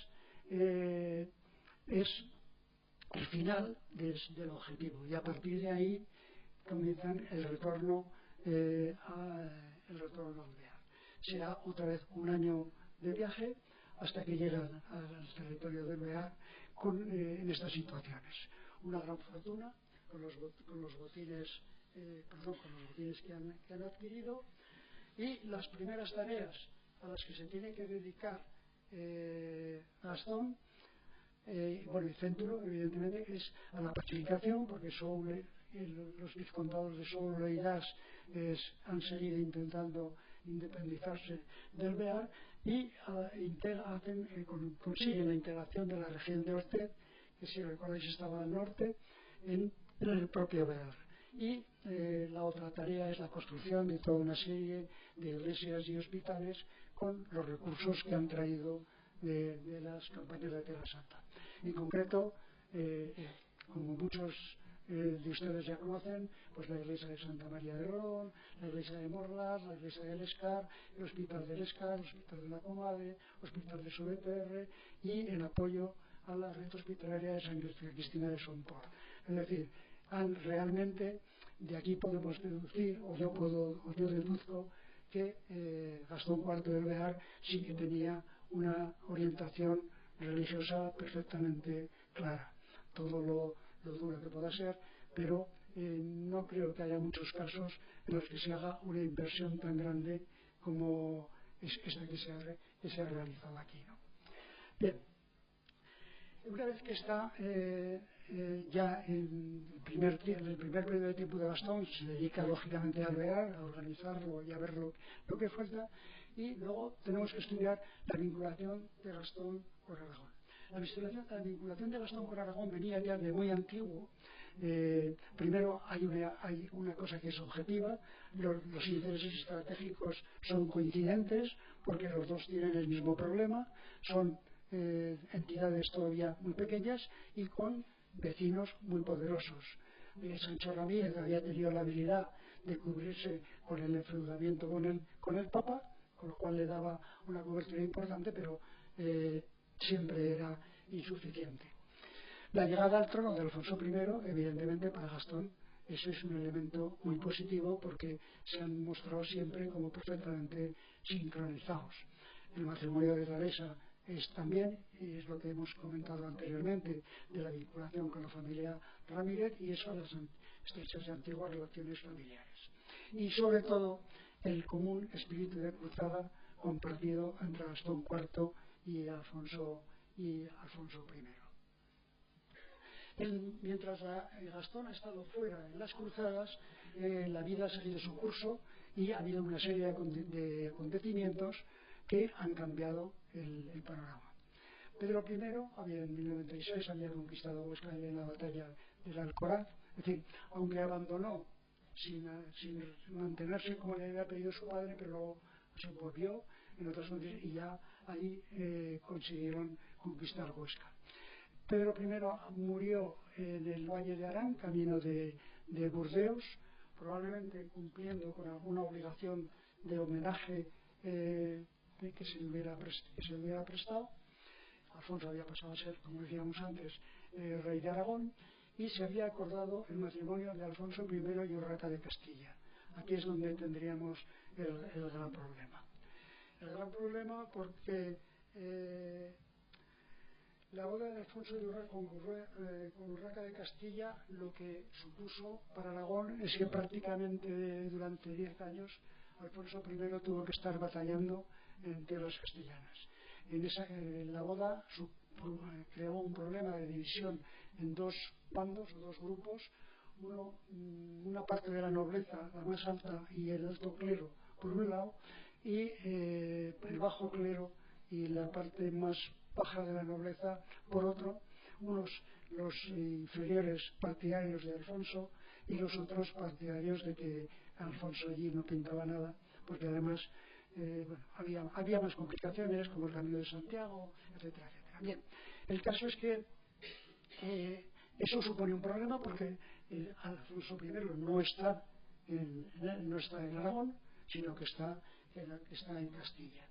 es el final del objetivo, y a partir de ahí comienzan el retorno al Bear. Será otra vez un año de viaje hasta que llegan al territorio del Bear en estas situaciones. Una gran fortuna con los botines que han adquirido, y las primeras tareas a las que se tiene que dedicar Gastón y Céntulo, evidentemente, es a la pacificación, porque los vizcondados de Soule y Das han seguido intentando independizarse del Bear, y consiguen la integración de la región de Orcet, que, si recordáis, estaba al norte, en el propio Bear. Y la otra tarea es la construcción de toda una serie de iglesias y hospitales con los recursos que han traído de las campañas de Tierra Santa. En concreto, como muchos de ustedes ya conocen, pues la iglesia de Santa María de Lorón, la iglesia de Morlas, la iglesia del Escar, el hospital del Escar, el hospital de la Comade, el hospital de Sobeterre, y en apoyo a la red hospitalaria de San Cristina de Somport. Es decir, realmente de aquí podemos deducir, o yo deduzco, que Gastón IV del Bear sí que tenía una orientación religiosa perfectamente clara. Todo lo duro que pueda ser, pero no creo que haya muchos casos en los que se haga una inversión tan grande como esta que se ha realizado aquí, ¿no? Bien, una vez que está ya en el primer periodo de tiempo de Gastón, se dedica lógicamente a Bear, a organizarlo y a ver lo que falta, Y luego tenemos que estudiar la vinculación de Gastón con Aragón. La vinculación de Gastón con Aragón venía ya de muy antiguo. Primero hay una cosa que es objetiva, los intereses estratégicos son coincidentes porque los dos tienen el mismo problema, son entidades todavía muy pequeñas y con vecinos muy poderosos. Sancho Ramírez había tenido la habilidad de cubrirse con el enfeudamiento con el Papa, con lo cual le daba una cobertura importante, pero siempre era insuficiente. La llegada al trono de Alfonso I, evidentemente para Gastón, eso es un elemento muy positivo porque se han mostrado siempre como perfectamente sincronizados. El matrimonio de Teresa es también, y es lo que hemos comentado anteriormente, de la vinculación con la familia Ramírez y eso las estrechas y antiguas relaciones familiares. Y sobre todo el común espíritu de cruzada compartido entre Gastón IV y Alfonso I. Mientras Gastón ha estado fuera en las cruzadas, la vida ha seguido su curso y ha habido una serie de acontecimientos que han cambiado el panorama. Pedro I, en 1096, había conquistado Huesca en la batalla del Alcoraz, es decir, aunque abandonó sin mantenerse como le había pedido su padre, pero luego se volvió en otras condiciones y ya ahí consiguieron conquistar Huesca. Pedro I murió en el Valle de Arán, camino de Burdeos, probablemente cumpliendo con alguna obligación de homenaje que se le hubiera prestado. Alfonso había pasado a ser, como decíamos antes, rey de Aragón, y se había acordado el matrimonio de Alfonso I y Urraca de Castilla. Aquí es donde tendríamos el gran problema. El gran problema porque la boda de Alfonso de Urraca con Urraca de Castilla lo que supuso para Aragón es que prácticamente durante 10 años Alfonso I tuvo que estar batallando en tierras castellanas. En la boda creó un problema de división en dos bandos o dos grupos, una parte de la nobleza, la más alta, y el alto clero por un lado, y el bajo clero y la parte más baja de la nobleza por otro, los inferiores partidarios de Alfonso y los otros partidarios de que Alfonso allí no pintaba nada, porque además había más complicaciones como el Camino de Santiago, etcétera, etcétera. Bien, el caso es que eso supone un problema porque Alfonso I no está en Aragón, sino que está en Castilla.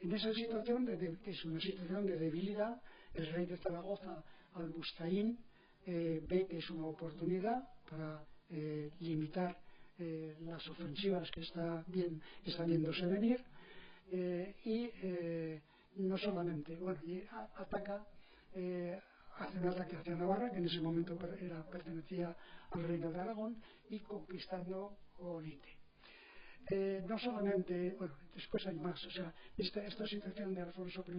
En esa situación, que es una situación de debilidad, el rey de Zaragoza, Al-Mustaín, ve que es una oportunidad para limitar las ofensivas que está viéndose venir y no solamente, ataca, hace un ataque hacia Navarra, que en ese momento pertenecía al reino de Aragón, y conquistando Olite. No solamente, después hay más, esta situación de Alfonso I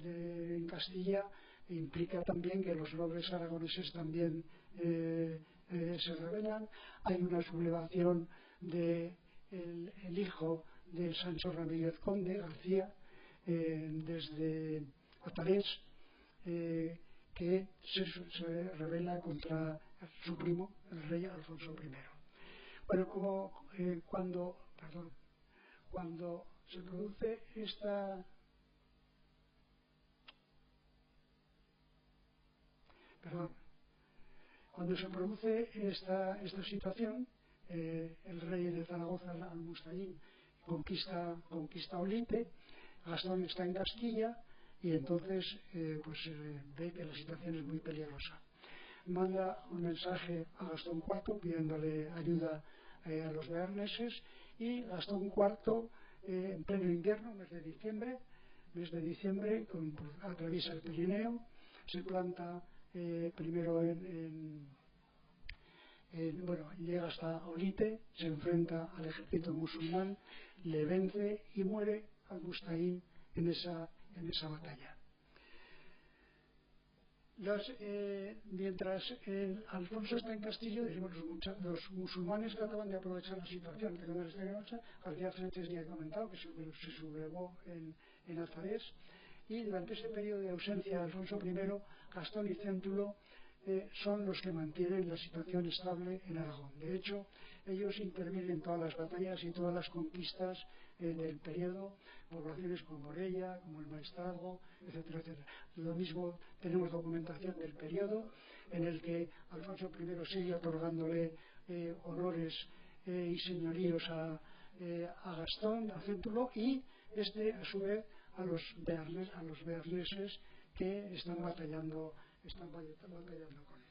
en Castilla implica también que los nobles aragoneses también se rebelan. Hay una sublevación del hijo de Sancho Ramírez Conde, García, desde Atarés, que se rebela contra su primo, el rey Alfonso I. Bueno, cuando se produce esta situación, el rey de Zaragoza, Al-Mustaín, conquista Olite, Gastón está en Castilla y entonces ve que la situación es muy peligrosa. Manda un mensaje a Gastón IV pidiéndole ayuda a los bearneses, y Gastón IV en pleno invierno, mes de diciembre, atraviesa el Pirineo, se planta primero llega hasta Olite, se enfrenta al ejército musulmán, le vence y muere Al-Mustaín en esa batalla. Mientras Alfonso está en Castillo, los musulmanes trataban de aprovechar la situación de ganar esta noche. García Sánchez ya he comentado que se sublevó en Alfarés, y durante ese periodo de ausencia de Alfonso I, Gastón y Céntulo son los que mantienen la situación estable en Aragón. De hecho, ellos intervienen en todas las batallas y todas las conquistas del periodo, poblaciones como Morella, como el Maestrazgo, etcétera, etcétera. Lo mismo tenemos documentación del periodo en el que Alfonso I sigue otorgándole honores y señoríos a Gastón, a Céntulo, y a su vez a los bearneses que están batallando con él.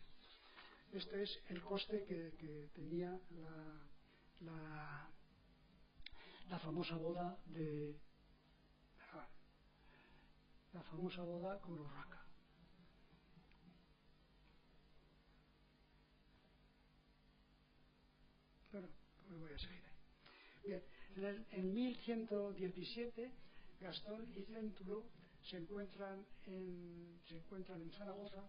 Este es el coste que tenía la famosa boda con Urraca. Bueno, me voy a seguir ahí. Bien, en 1117 Gastón y Céntulo se encuentran en Zaragoza.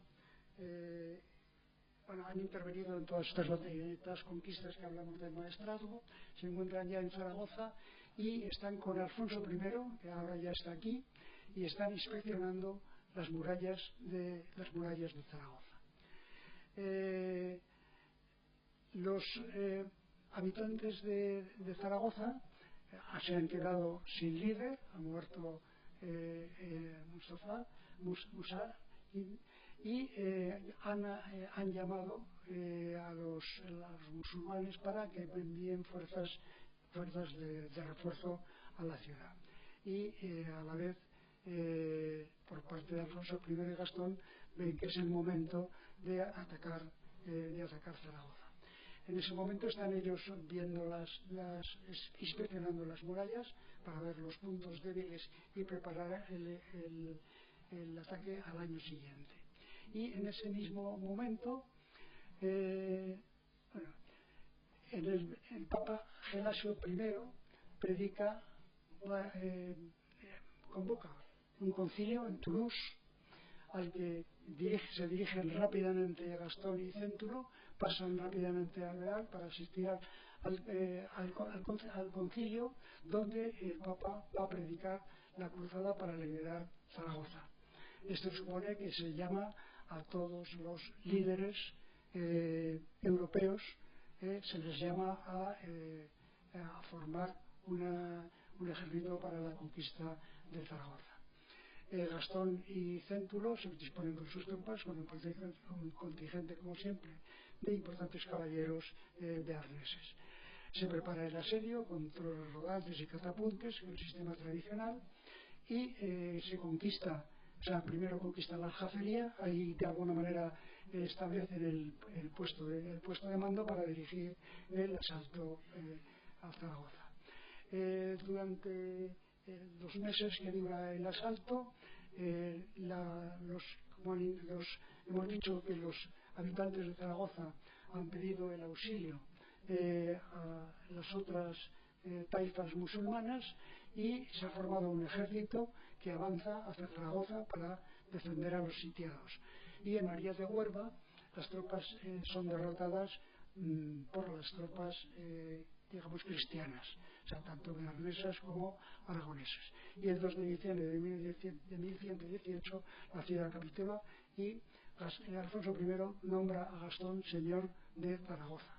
Han intervenido en todas estas conquistas que hablamos del Maestrazgo. Se encuentran ya en Zaragoza y están con Alfonso I, que ahora ya está aquí, y están inspeccionando las murallas de Zaragoza. Los habitantes de Zaragoza se han quedado sin líder, ha muerto Musa, y han llamado a los musulmanes para que envíen fuerzas de refuerzo a la ciudad. Y a la vez, por parte de Alfonso I y Gastón, ven que es el momento de atacar Zaragoza. En ese momento están ellos viendo inspeccionando las murallas para ver los puntos débiles y preparar el ataque al año siguiente. Y en ese mismo momento el Papa Gelasio I convoca un concilio en Toulouse, al que se dirigen rápidamente Gastón y Céntulo, pasan rápidamente a Real para asistir al concilio, donde el Papa va a predicar la cruzada para liberar Zaragoza. Esto supone que se llama a todos los líderes europeos, se les llama a formar un ejército para la conquista de Zaragoza. Gastón y Céntulo se disponen con sus tropas, con un contingente, como siempre, de importantes caballeros bearneses. Se prepara el asedio con tronos rodantes y catapuntes, el sistema tradicional, y se conquista. Primero conquistan la Aljafería, ahí de alguna manera establecen el puesto de mando para dirigir el asalto a Zaragoza. Durante los meses que dura el asalto, hemos dicho que los habitantes de Zaragoza han pedido el auxilio a las otras taifas musulmanas, y se ha formado un ejército que avanza hacia Zaragoza para defender a los sitiados. Y en Arias de Huerva las tropas son derrotadas por las tropas digamos cristianas, tanto bearnesas como aragonesas. Y el 2 de diciembre de 1118 la ciudad capitula y Alfonso I nombra a Gastón señor de Zaragoza.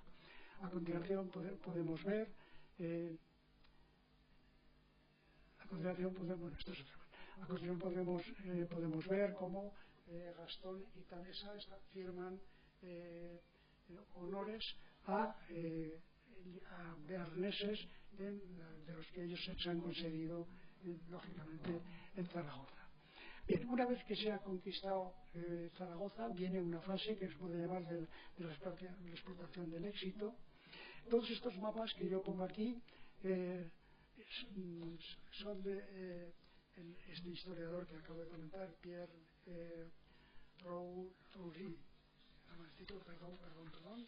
A continuación podemos ver podemos ver cómo Gastón y Tanesa firman honores a bearneses de los que ellos se han conseguido, lógicamente, en Zaragoza. Bien, una vez que se ha conquistado Zaragoza, viene una fase que se puede llamar de la explotación del éxito. Todos estos mapas que yo pongo aquí son de este historiador que acabo de comentar, Pierre Rougy. Perdón.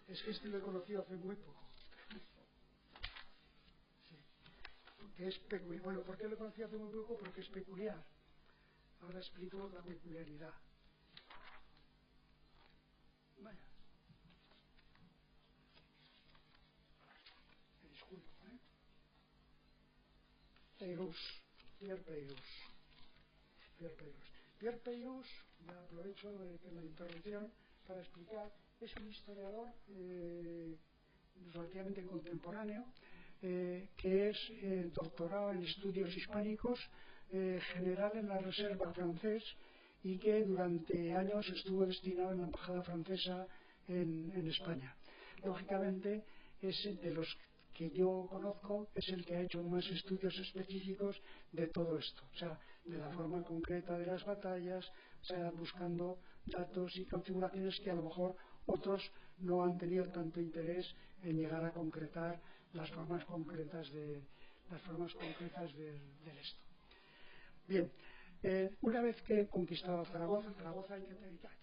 Es que este lo he conocido hace muy poco. Sí. Que es peculiar. Bueno, ¿por qué lo conocí hace muy poco? Porque es peculiar. Ahora explico la peculiaridad. Vaya. Me disculpo, ¿eh? Peirós, Pierre Peirós. Pierre Peirós, me aprovecho de la intervención para explicar, es un historiador relativamente contemporáneo, que es doctorado en estudios hispánicos, general en la Reserva francés, y que durante años estuvo destinado en la Embajada Francesa en España. Lógicamente, es de los que yo conozco, es el que ha hecho más estudios específicos de todo esto, o sea, de la forma concreta de las batallas, o sea, buscando datos y configuraciones que a lo mejor otros no han tenido tanto interés en llegar a concretar las formas concretas del esto. Bien, una vez que he conquistado Zaragoza,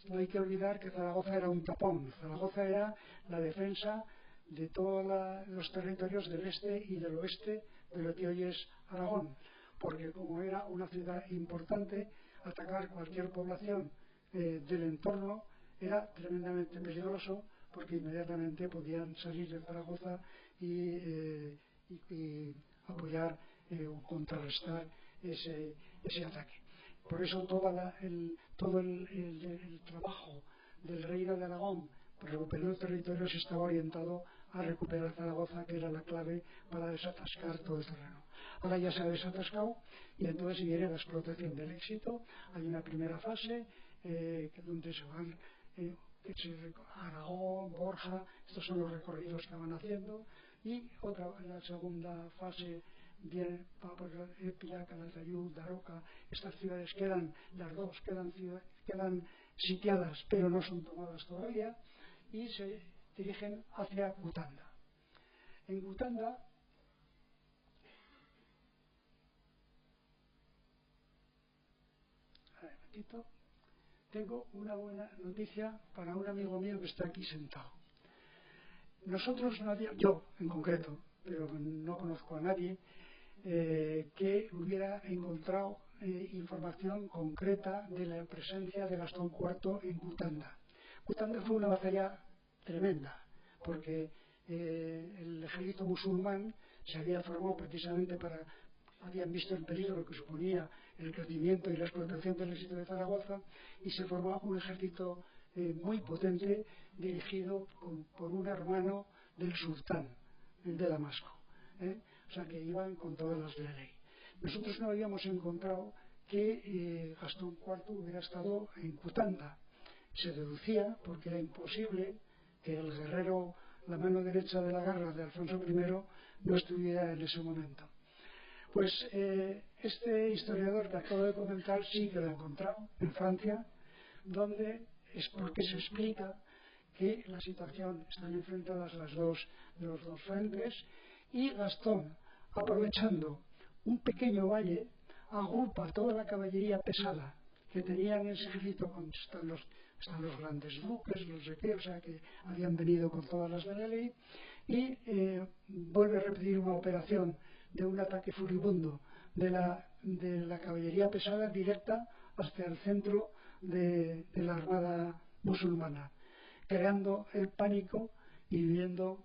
no hay que olvidar que Zaragoza era un tapón. Zaragoza era la defensa de todos los territorios del este y del oeste de lo que hoy es Aragón, porque como era una ciudad importante, atacar cualquier población del entorno era tremendamente peligroso, porque inmediatamente podían salir de Zaragoza y apoyar o contrarrestar ese ataque. Por eso todo el trabajo del Reino de Aragón para recuperar el territorio se estaba orientado a recuperar Zaragoza, que era la clave para desatascar todo el terreno. Ahora ya se ha desatascado y entonces viene la explotación del éxito. Hay una primera fase donde se van Aragón, Borja, estos son los recorridos que van haciendo, y la segunda fase viene Épila, Calatayud, Daroca. Estas ciudades las dos quedan sitiadas, pero no son tomadas todavía, y se dirigen hacia Cutanda. En Cutanda tengo una buena noticia para un amigo mío que está aquí sentado. Nosotros yo en concreto, pero no conozco a nadie que hubiera encontrado información concreta de la presencia de Gastón IV en Cutanda. Cutanda fue una batalla tremenda, porque el ejército musulmán se había formado precisamente habían visto el peligro que suponía el crecimiento y la explotación del éxito de Zaragoza, y se formó un ejército muy potente dirigido por un hermano del sultán de Damasco, o sea que iban con todas las de la ley. Nosotros no habíamos encontrado que Gastón IV hubiera estado en Cutanda. Se deducía, porque era imposible que el guerrero, la mano derecha de la garra de Alfonso I, no estuviera en ese momento. Pues este historiador que acabo de comentar sí que lo ha encontrado en Francia, donde es porque se explica que la situación están enfrentadas los dos frentes, y Gastón, aprovechando un pequeño valle, agrupa toda la caballería pesada que tenían en ese ejército. Están los grandes duques, los de o sea, que habían venido con todas las de la ley, y vuelve a repetir una operación de un ataque furibundo de la caballería pesada directa hacia el centro de la armada musulmana, creando el pánico y viendo,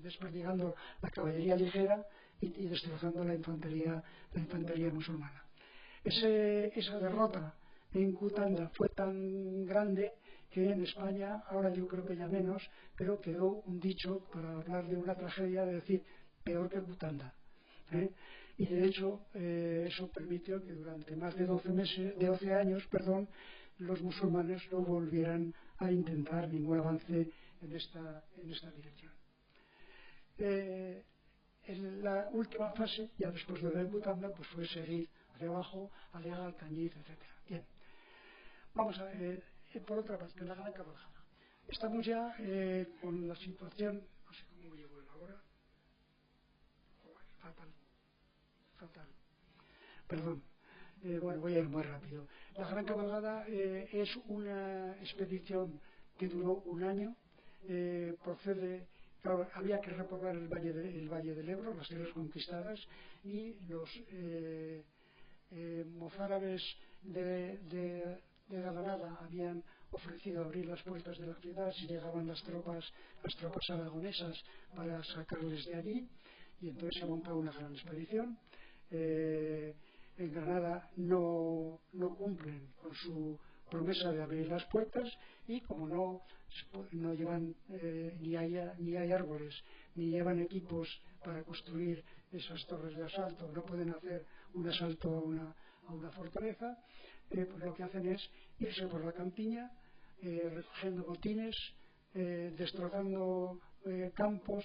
desperdigando la caballería ligera y destrozando la infantería musulmana. Esa derrota en Cutanda fue tan grande que en España, ahora yo creo que ya menos, pero quedó un dicho para hablar de una tragedia, de decir, peor que Cutanda. Y de hecho, eso permitió que durante más de 12 años, los musulmanes no volvieran a intentar ningún avance en esta dirección. En la última fase, ya después de la Cutanda, pues fue seguir hacia abajo, Aliaga, Alcañiz, etc. Bien, vamos a ver, por otra parte, la Gran Cabalgada. Estamos ya con la situación, no sé cómo llevo la hora. Fatal. Perdón. Bueno, voy a ir muy rápido. La Gran Cabalgada es una expedición que duró un año, procede Claro, había que repoblar el valle del Ebro, las tierras conquistadas, y los mozárabes de Granada habían ofrecido abrir las puertas de la ciudad si llegaban las tropas aragonesas para sacarles de allí, y entonces se montó una gran expedición. En Granada no cumplen con su promesa de abrir las puertas, y como no llevan ni hay árboles ni llevan equipos para construir esas torres de asalto, no pueden hacer un asalto a una fortaleza, pues lo que hacen es irse por la campiña, recogiendo botines, destrozando campos,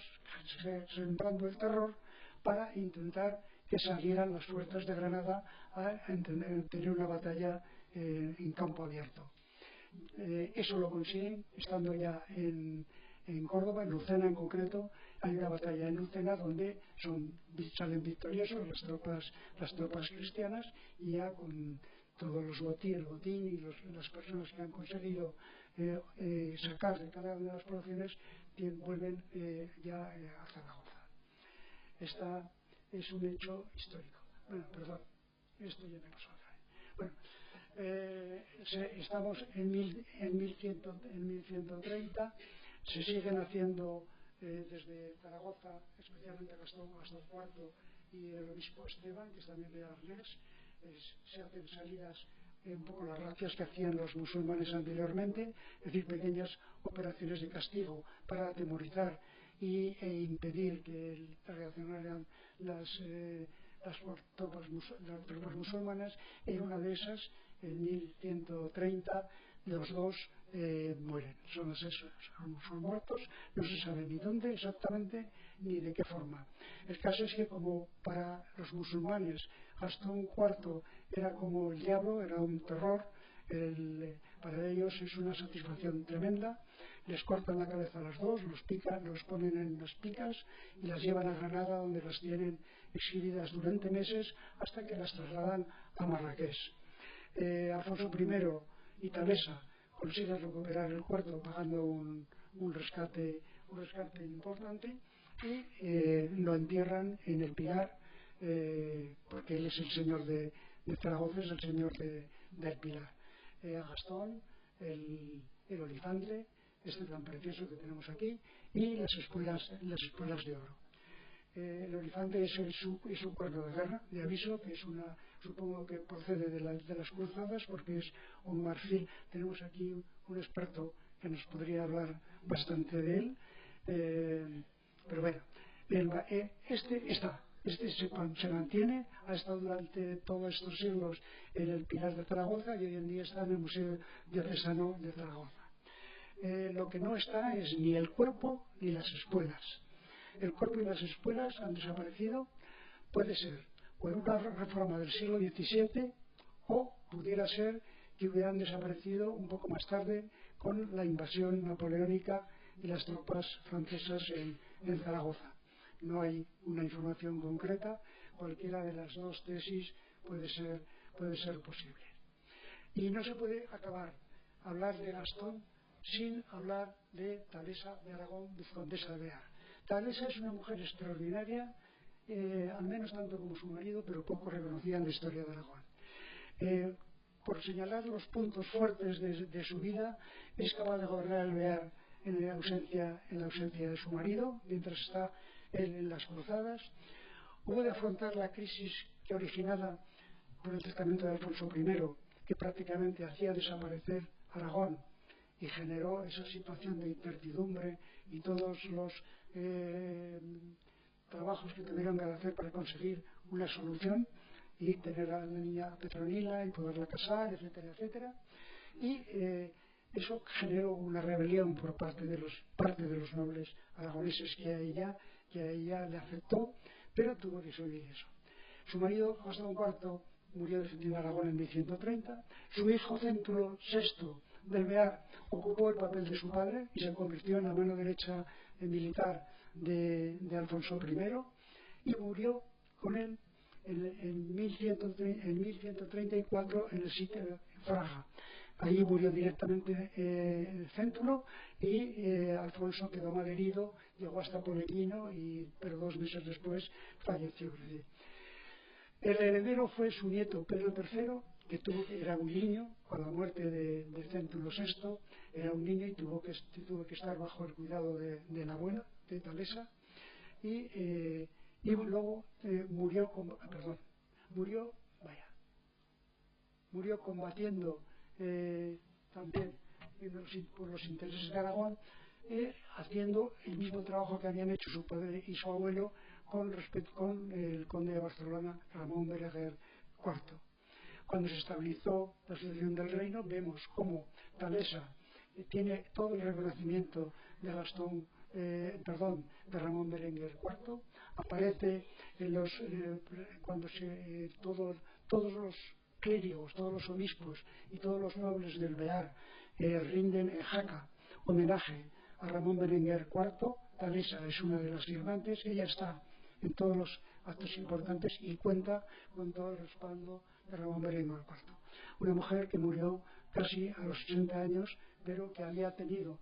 sembrando el terror, para intentar que salieran las fuerzas de Granada a tener una batalla en campo abierto. Eso lo consiguen estando ya en Córdoba, en Lucena en concreto. Hay una batalla en Lucena donde salen victoriosos las tropas cristianas, y ya con todos el botín y las personas que han conseguido sacar de cada una de las poblaciones, vuelven ya a Zaragoza. Esta es un hecho histórico. Bueno, perdón, esto ya me pasó. Bueno, estamos en 1130, se siguen haciendo desde Zaragoza, especialmente Gastón IV y el obispo Esteban, que es también de Arles, se hacen salidas, un poco las razias que hacían los musulmanes anteriormente, es decir, pequeñas operaciones de castigo para atemorizar e impedir que reaccionaran las tropas musulmanas. En una de esas, en 1130, los dos mueren, son muertos, no se sabe ni dónde exactamente ni de qué forma. El caso es que, como para los musulmanes Gastón IV era como el diablo, era un terror, para ellos es una satisfacción tremenda. Les cortan la cabeza a los dos, los ponen en las picas y las llevan a Granada, donde las tienen exhibidas durante meses hasta que las trasladan a Marrakech. Alfonso I y Talesa consiguen recuperar el cuerpo pagando un rescate importante, y lo entierran en el Pilar, porque él es el señor de Zaragoza, es el señor del Pilar. Gastón, el olifante, este tan precioso que tenemos aquí, y las espuelas de oro. El olifante es un cuerno de guerra, de aviso, que supongo que procede de las cruzadas, porque es un marfil. Tenemos aquí un experto que nos podría hablar bastante de él, pero bueno, este se mantiene, ha estado durante todos estos siglos en el Pilar de Zaragoza, y hoy en día está en el Museo Diocesano de Zaragoza. Lo que no está es ni el cuerpo ni las espuelas. El cuerpo y las espuelas han desaparecido. Puede ser por una reforma del siglo XVII, o pudiera ser que hubieran desaparecido un poco más tarde con la invasión napoleónica y las tropas francesas en Zaragoza. No hay una información concreta, cualquiera de las dos tesis puede ser posible. Y no se puede hablar de Gastón sin hablar de Talesa de Aragón, vizcondesa de Bear. Talesa es una mujer extraordinaria, al menos tanto como su marido, pero poco reconocida en la historia de Aragón. Por señalar los puntos fuertes de su vida, es capaz de gobernar el Bear en la ausencia de su marido, mientras está él en las cruzadas. Hubo de afrontar la crisis que originada por el testamento de Alfonso I, que prácticamente hacía desaparecer Aragón y generó esa situación de incertidumbre y todos los trabajos que tuvieron que hacer para conseguir una solución y tener a la niña Petronila y poderla casar, etcétera, etcétera. Y eso generó una rebelión por parte de los nobles aragoneses, que a ella le afectó, pero tuvo que sobrevivir eso. Su marido, Gastón IV, murió defendiendo Aragón en 1130. Su hijo Céntulo VI del Bear ocupó el papel de su padre y se convirtió en la mano derecha militar de Alfonso I, y murió con él en 1134 en el sitio de Fraga. Allí murió directamente Céntulo y Alfonso quedó mal herido, llegó hasta Polequino, pero 2 meses después falleció. El heredero fue su nieto Pedro III, que era un niño con la muerte de Céntulo VI, era un niño y tuvo que estar bajo el cuidado de la abuela, de Talesa, y luego murió combatiendo también por los intereses de Aragón, haciendo el mismo trabajo que habían hecho su padre y su abuelo con el conde de Barcelona, Ramón Berenguer IV. Cuando se estabilizó la situación del reino, vemos cómo Talesa tiene todo el reconocimiento de Ramón Berenguer IV. Aparece todos los clérigos, todos los obispos y todos los nobles del Bear rinden en Jaca homenaje a Ramón Berenguer IV. Talesa es una de las firmantes, ella está en todos los actos importantes y cuenta con todo el respaldo de Ramón Berenguer IV. Una mujer que murió casi a los 80 años, pero que había tenido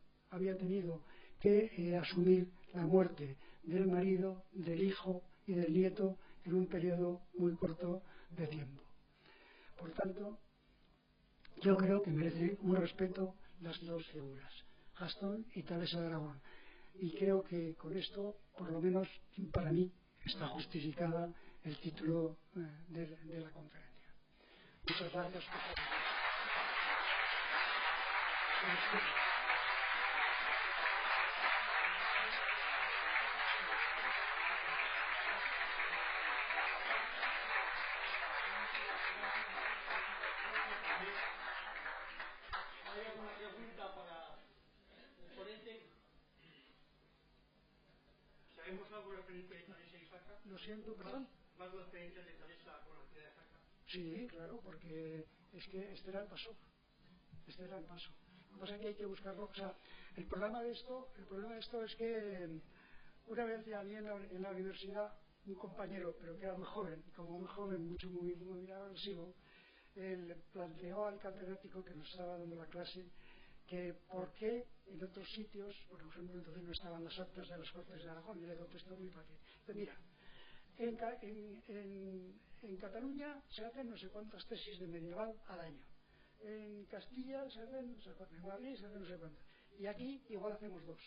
que asumir la muerte del marido, del hijo y del nieto en un periodo muy corto de tiempo. Por tanto, yo creo que merecen un respeto las dos figuras, Gastón y Talesa de Aragón. Y creo que con esto, por lo menos para mí, está justificada el título de la conferencia. Muchas gracias. ¿Sabemos algo referente a Talesa y Jaca? Lo siento, perdón. ¿Más referencias de Talesa con la ciudad de Jaca? Sí, claro, porque es que este era el paso. Lo que pasa es que hay que buscarlo. O sea, el problema de esto es que una vez ya había en la universidad un compañero, pero que era muy joven, muy agresivo, él planteó al catedrático que nos estaba dando la clase que por qué en otros sitios, por ejemplo, entonces no estaban las actas de las Cortes de Aragón, y le contestó muy fácil. Mira, en Cataluña se hacen no sé cuántas tesis de medieval al año. En Castilla se hacen no sé cuántas, en Madrid se hacen no sé cuántas. Y aquí igual hacemos 2. O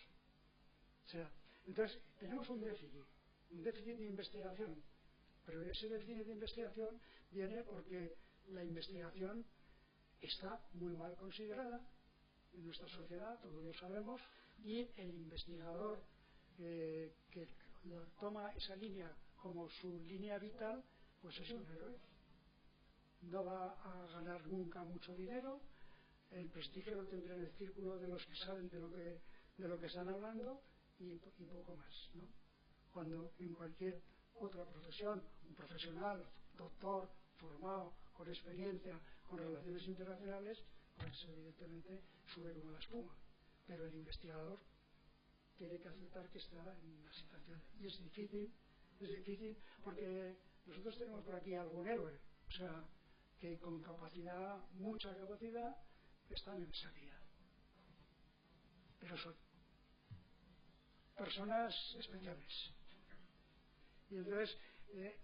sea, entonces tenemos un déficit de investigación. Pero ese déficit de investigación viene porque la investigación está muy mal considerada en nuestra sociedad, todos lo sabemos, y el investigador que toma esa línea como su línea vital, pues es un héroe. No va a ganar nunca mucho dinero, el prestigio lo tendrá en el círculo de los que saben de lo que están hablando y poco más, ¿no? Cuando en cualquier otra profesión, un profesional, doctor, formado, con experiencia, con relaciones internacionales, pues evidentemente sube como la espuma. Pero el investigador tiene que aceptar que está en una situación. Y es difícil porque nosotros tenemos por aquí algún héroe, o sea, que con mucha capacidad, están en esa vía. Pero son personas especiales. Y entonces es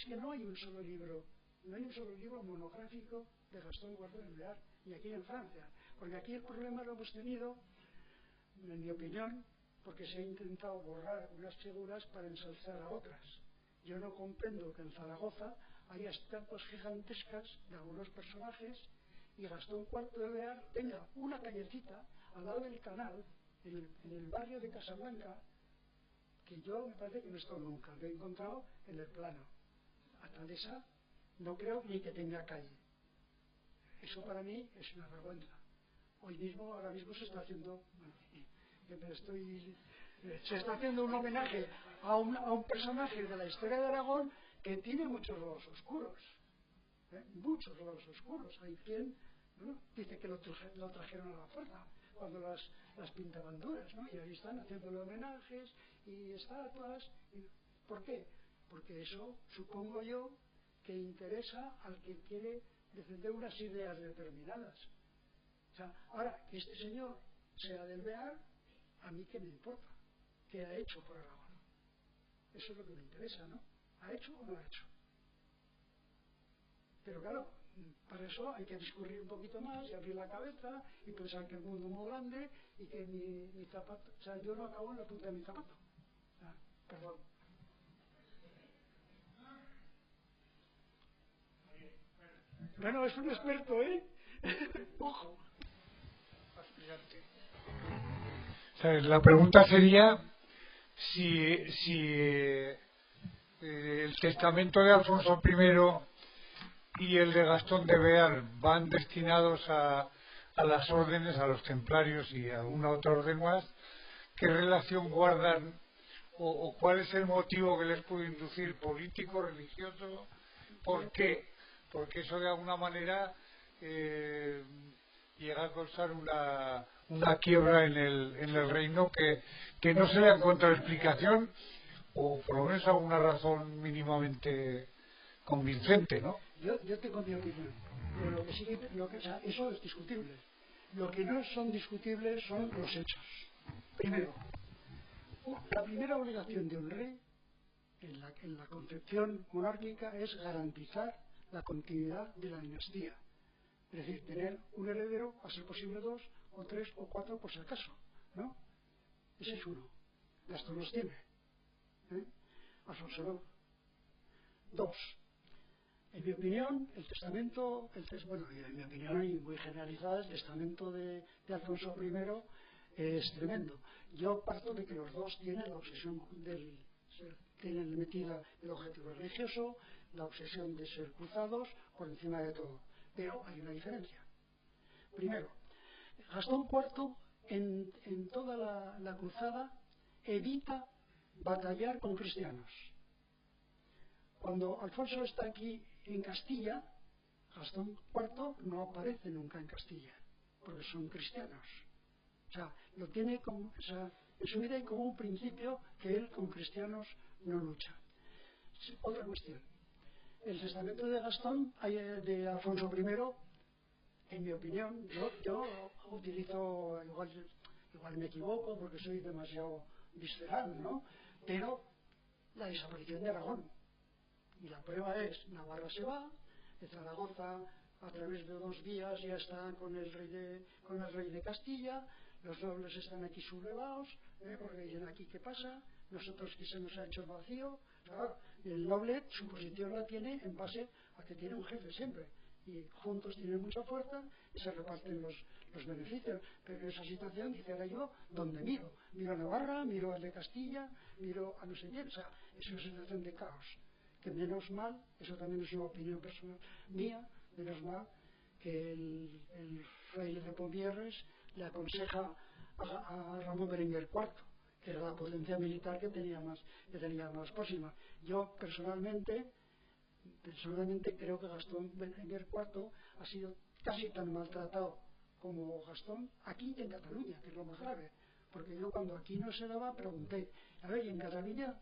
que no hay un solo libro monográfico de Gastón IV de Bear, ni aquí en Francia, porque aquí el problema lo hemos tenido, en mi opinión, porque se ha intentado borrar unas figuras para ensalzar a otras. Yo no comprendo que en Zaragoza haya estatuas gigantescas de algunos personajes y Gastón IV de Bear tenga una callecita al lado del canal, en el barrio de Casablanca, que yo me parece que no he estado nunca, lo he encontrado en el plano. A Talesa no creo ni que tenga calle. Eso para mí es una vergüenza. Ahora mismo se está haciendo un homenaje a un personaje de la historia de Aragón que tiene muchos lados oscuros. Muchos lados oscuros. Hay quien dice que lo trajeron a la fuerza cuando las pintabanduras, ¿no? Y ahí están haciéndole homenajes y estatuas. ¿Por qué? Porque eso, supongo yo, que interesa al que quiere defender unas ideas determinadas. O sea, ahora, que este señor sea del BEAR, a mí qué me importa, qué ha hecho por Aragón. Eso es lo que me interesa, ¿no? ¿Ha hecho o no ha hecho? Pero claro, para eso hay que discurrir un poquito más y abrir la cabeza y pensar que el mundo es muy grande y que mi zapato, o sea, yo no acabo en la punta de mi zapato. Perdón. Bueno, es un experto, ¿eh? Ojo. Aspirante. La pregunta sería si el testamento de Alfonso I y el de Gastón de Bear van destinados a las órdenes, a los templarios y a alguna otra orden más, ¿qué relación guardan o cuál es el motivo que les puede inducir, político, religioso? ¿Por qué? Porque eso de alguna manera llega a causar una quiebra en el reino que no se le encuentra explicación, o por lo menos alguna razón mínimamente convincente, ¿no? Yo tengo mi opinión, pero lo que sí o sea, eso es discutible. Lo que no son discutibles son los hechos. Primero, la primera obligación de un rey en la concepción monárquica es garantizar la continuidad de la dinastía. Es decir, tener un heredero, a ser posible 2 o 3 o 4 por si acaso, ¿no? Ese es uno. Gastón los tiene. Alfonso no. 2. En mi opinión, el testamento, bueno, en mi opinión y muy generalizada, el testamento de Alfonso I es tremendo. Yo parto de que los dos tienen la obsesión tienen metida el objetivo religioso, la obsesión de ser cruzados por encima de todo. Pero hay una diferencia. Primero, Gastón IV en toda la cruzada evita batallar con cristianos. Cuando Alfonso está aquí en Castilla, Gastón IV no aparece nunca en Castilla, porque son cristianos. O sea, lo tiene como, o sea, en su vida hay como un principio que él con cristianos no lucha. Otra cuestión. El testamento de Gastón, de Alfonso I, en mi opinión, yo utilizo, igual me equivoco porque soy demasiado visceral, ¿no? Pero la desaparición de Aragón. Y la prueba es, Navarra se va, de Zaragoza a través de 2 días ya está con el rey de Castilla, los nobles están aquí sublevados, porque dicen aquí qué pasa, nosotros que se nos ha hecho el vacío. Claro, el noble su posición la tiene en base a que tiene un jefe siempre, y juntos tienen mucha fuerza y se reparten los beneficios. Pero en esa situación, dice, ahora yo, ¿dónde miro? Miro a Navarra, miro al de Castilla, miro a no sé quién. O sea, es una situación de caos. Que menos mal, eso también es una opinión personal mía, menos mal que el rey de Pomierres le aconseja a Ramón Berenguer IV, que era la potencia militar que tenía más próxima. Yo personalmente creo que Gastón Berenguer IV ha sido casi tan maltratado como Gastón aquí en Cataluña, que es lo más grave, porque yo cuando aquí no se daba pregunté, a ver, ¿y en Cataluña?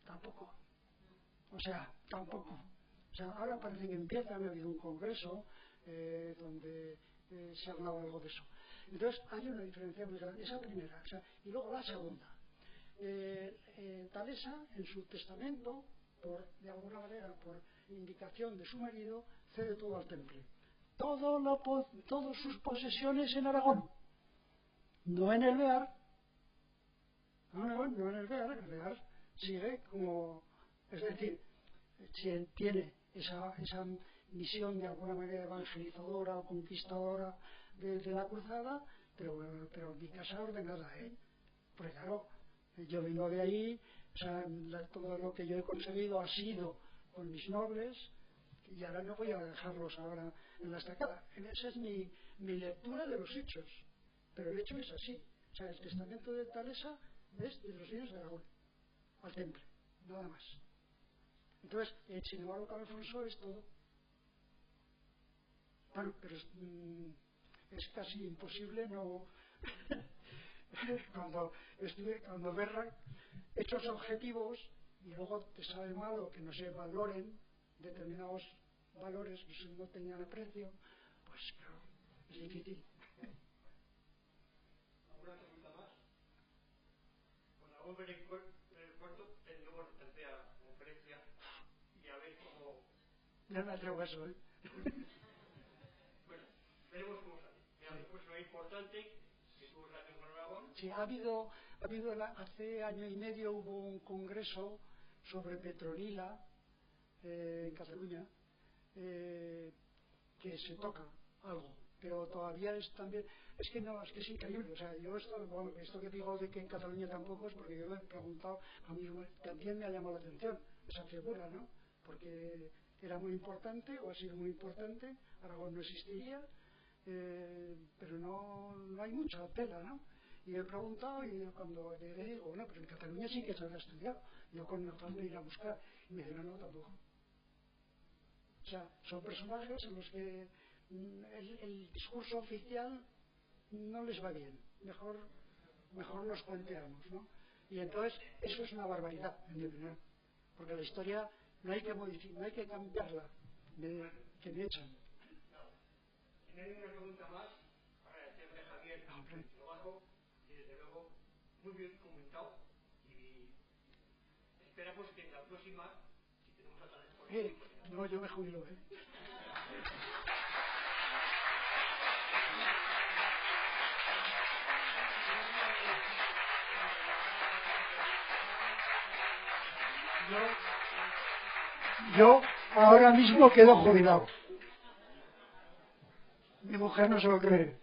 Tampoco. O sea, tampoco. O sea, ahora parece que empieza, ha habido un congreso donde se hablaba algo de eso. Entonces, hay una diferencia muy grande. Esa primera. O sea, y luego la segunda. Talesa, en su testamento, de alguna manera, por indicación de su marido, cede todo al temple. Todas sus posesiones en Aragón. No en el Bear. No en el Bear. El Bear sigue como... Es decir, tiene esa misión de alguna manera evangelizadora o conquistadora de la cruzada, pero mi casa ordenada, porque claro, yo vengo de ahí, o sea, todo lo que yo he conseguido ha sido con mis nobles, y ahora no voy a dejarlos ahora en la estacada. Esa es mi lectura de los hechos, pero el hecho es así. O sea, el testamento de Talesa es de los niños de Aragón, al temple, nada más. Entonces, sin embargo, con Alfonso es todo. Bueno, pero es casi imposible no... cuando ves hechos objetivos y luego te sabe mal o que no se valoren determinados valores pues, no tenían aprecio, pues claro, es difícil. ¿Alguna pregunta más? Con algún recuerdo tendremos la tercera conferencia y a ver cómo... No me atrevo a eso, ¿eh? Bueno, veremos cómo sale. Pues lo importante que tuvo relación con Aragón. Sí, hace año y medio hubo un congreso sobre Petronila en Cataluña, que se toca algo, pero todavía es también, es que es increíble, o sea, yo esto que digo de que en Cataluña tampoco es porque yo me he preguntado, a mí también me ha llamado la atención esa figura, ¿no? Porque era muy importante, o ha sido muy importante, Aragón no existiría, pero no hay mucha tela, ¿no? Y he preguntado y cuando le digo, bueno, pero en Cataluña sí que se lo ha estudiado, yo con el afán de ir a buscar, y me dice, no, tampoco. O sea, son personajes en los que el discurso oficial no les va bien, mejor nos planteamos, ¿no? Y entonces eso es una barbaridad, en mi opinión, porque la historia no hay que modificar, no hay que cambiarla, que me echan. ¿Tienen una pregunta más? Agradecerle a Javier el trabajo y desde luego muy bien comentado y esperamos que en la próxima, si tenemos otra respuesta. No, yo me jubilo, ¿eh? Yo ahora mismo quedo jubilado. Mi mujer no se lo cree.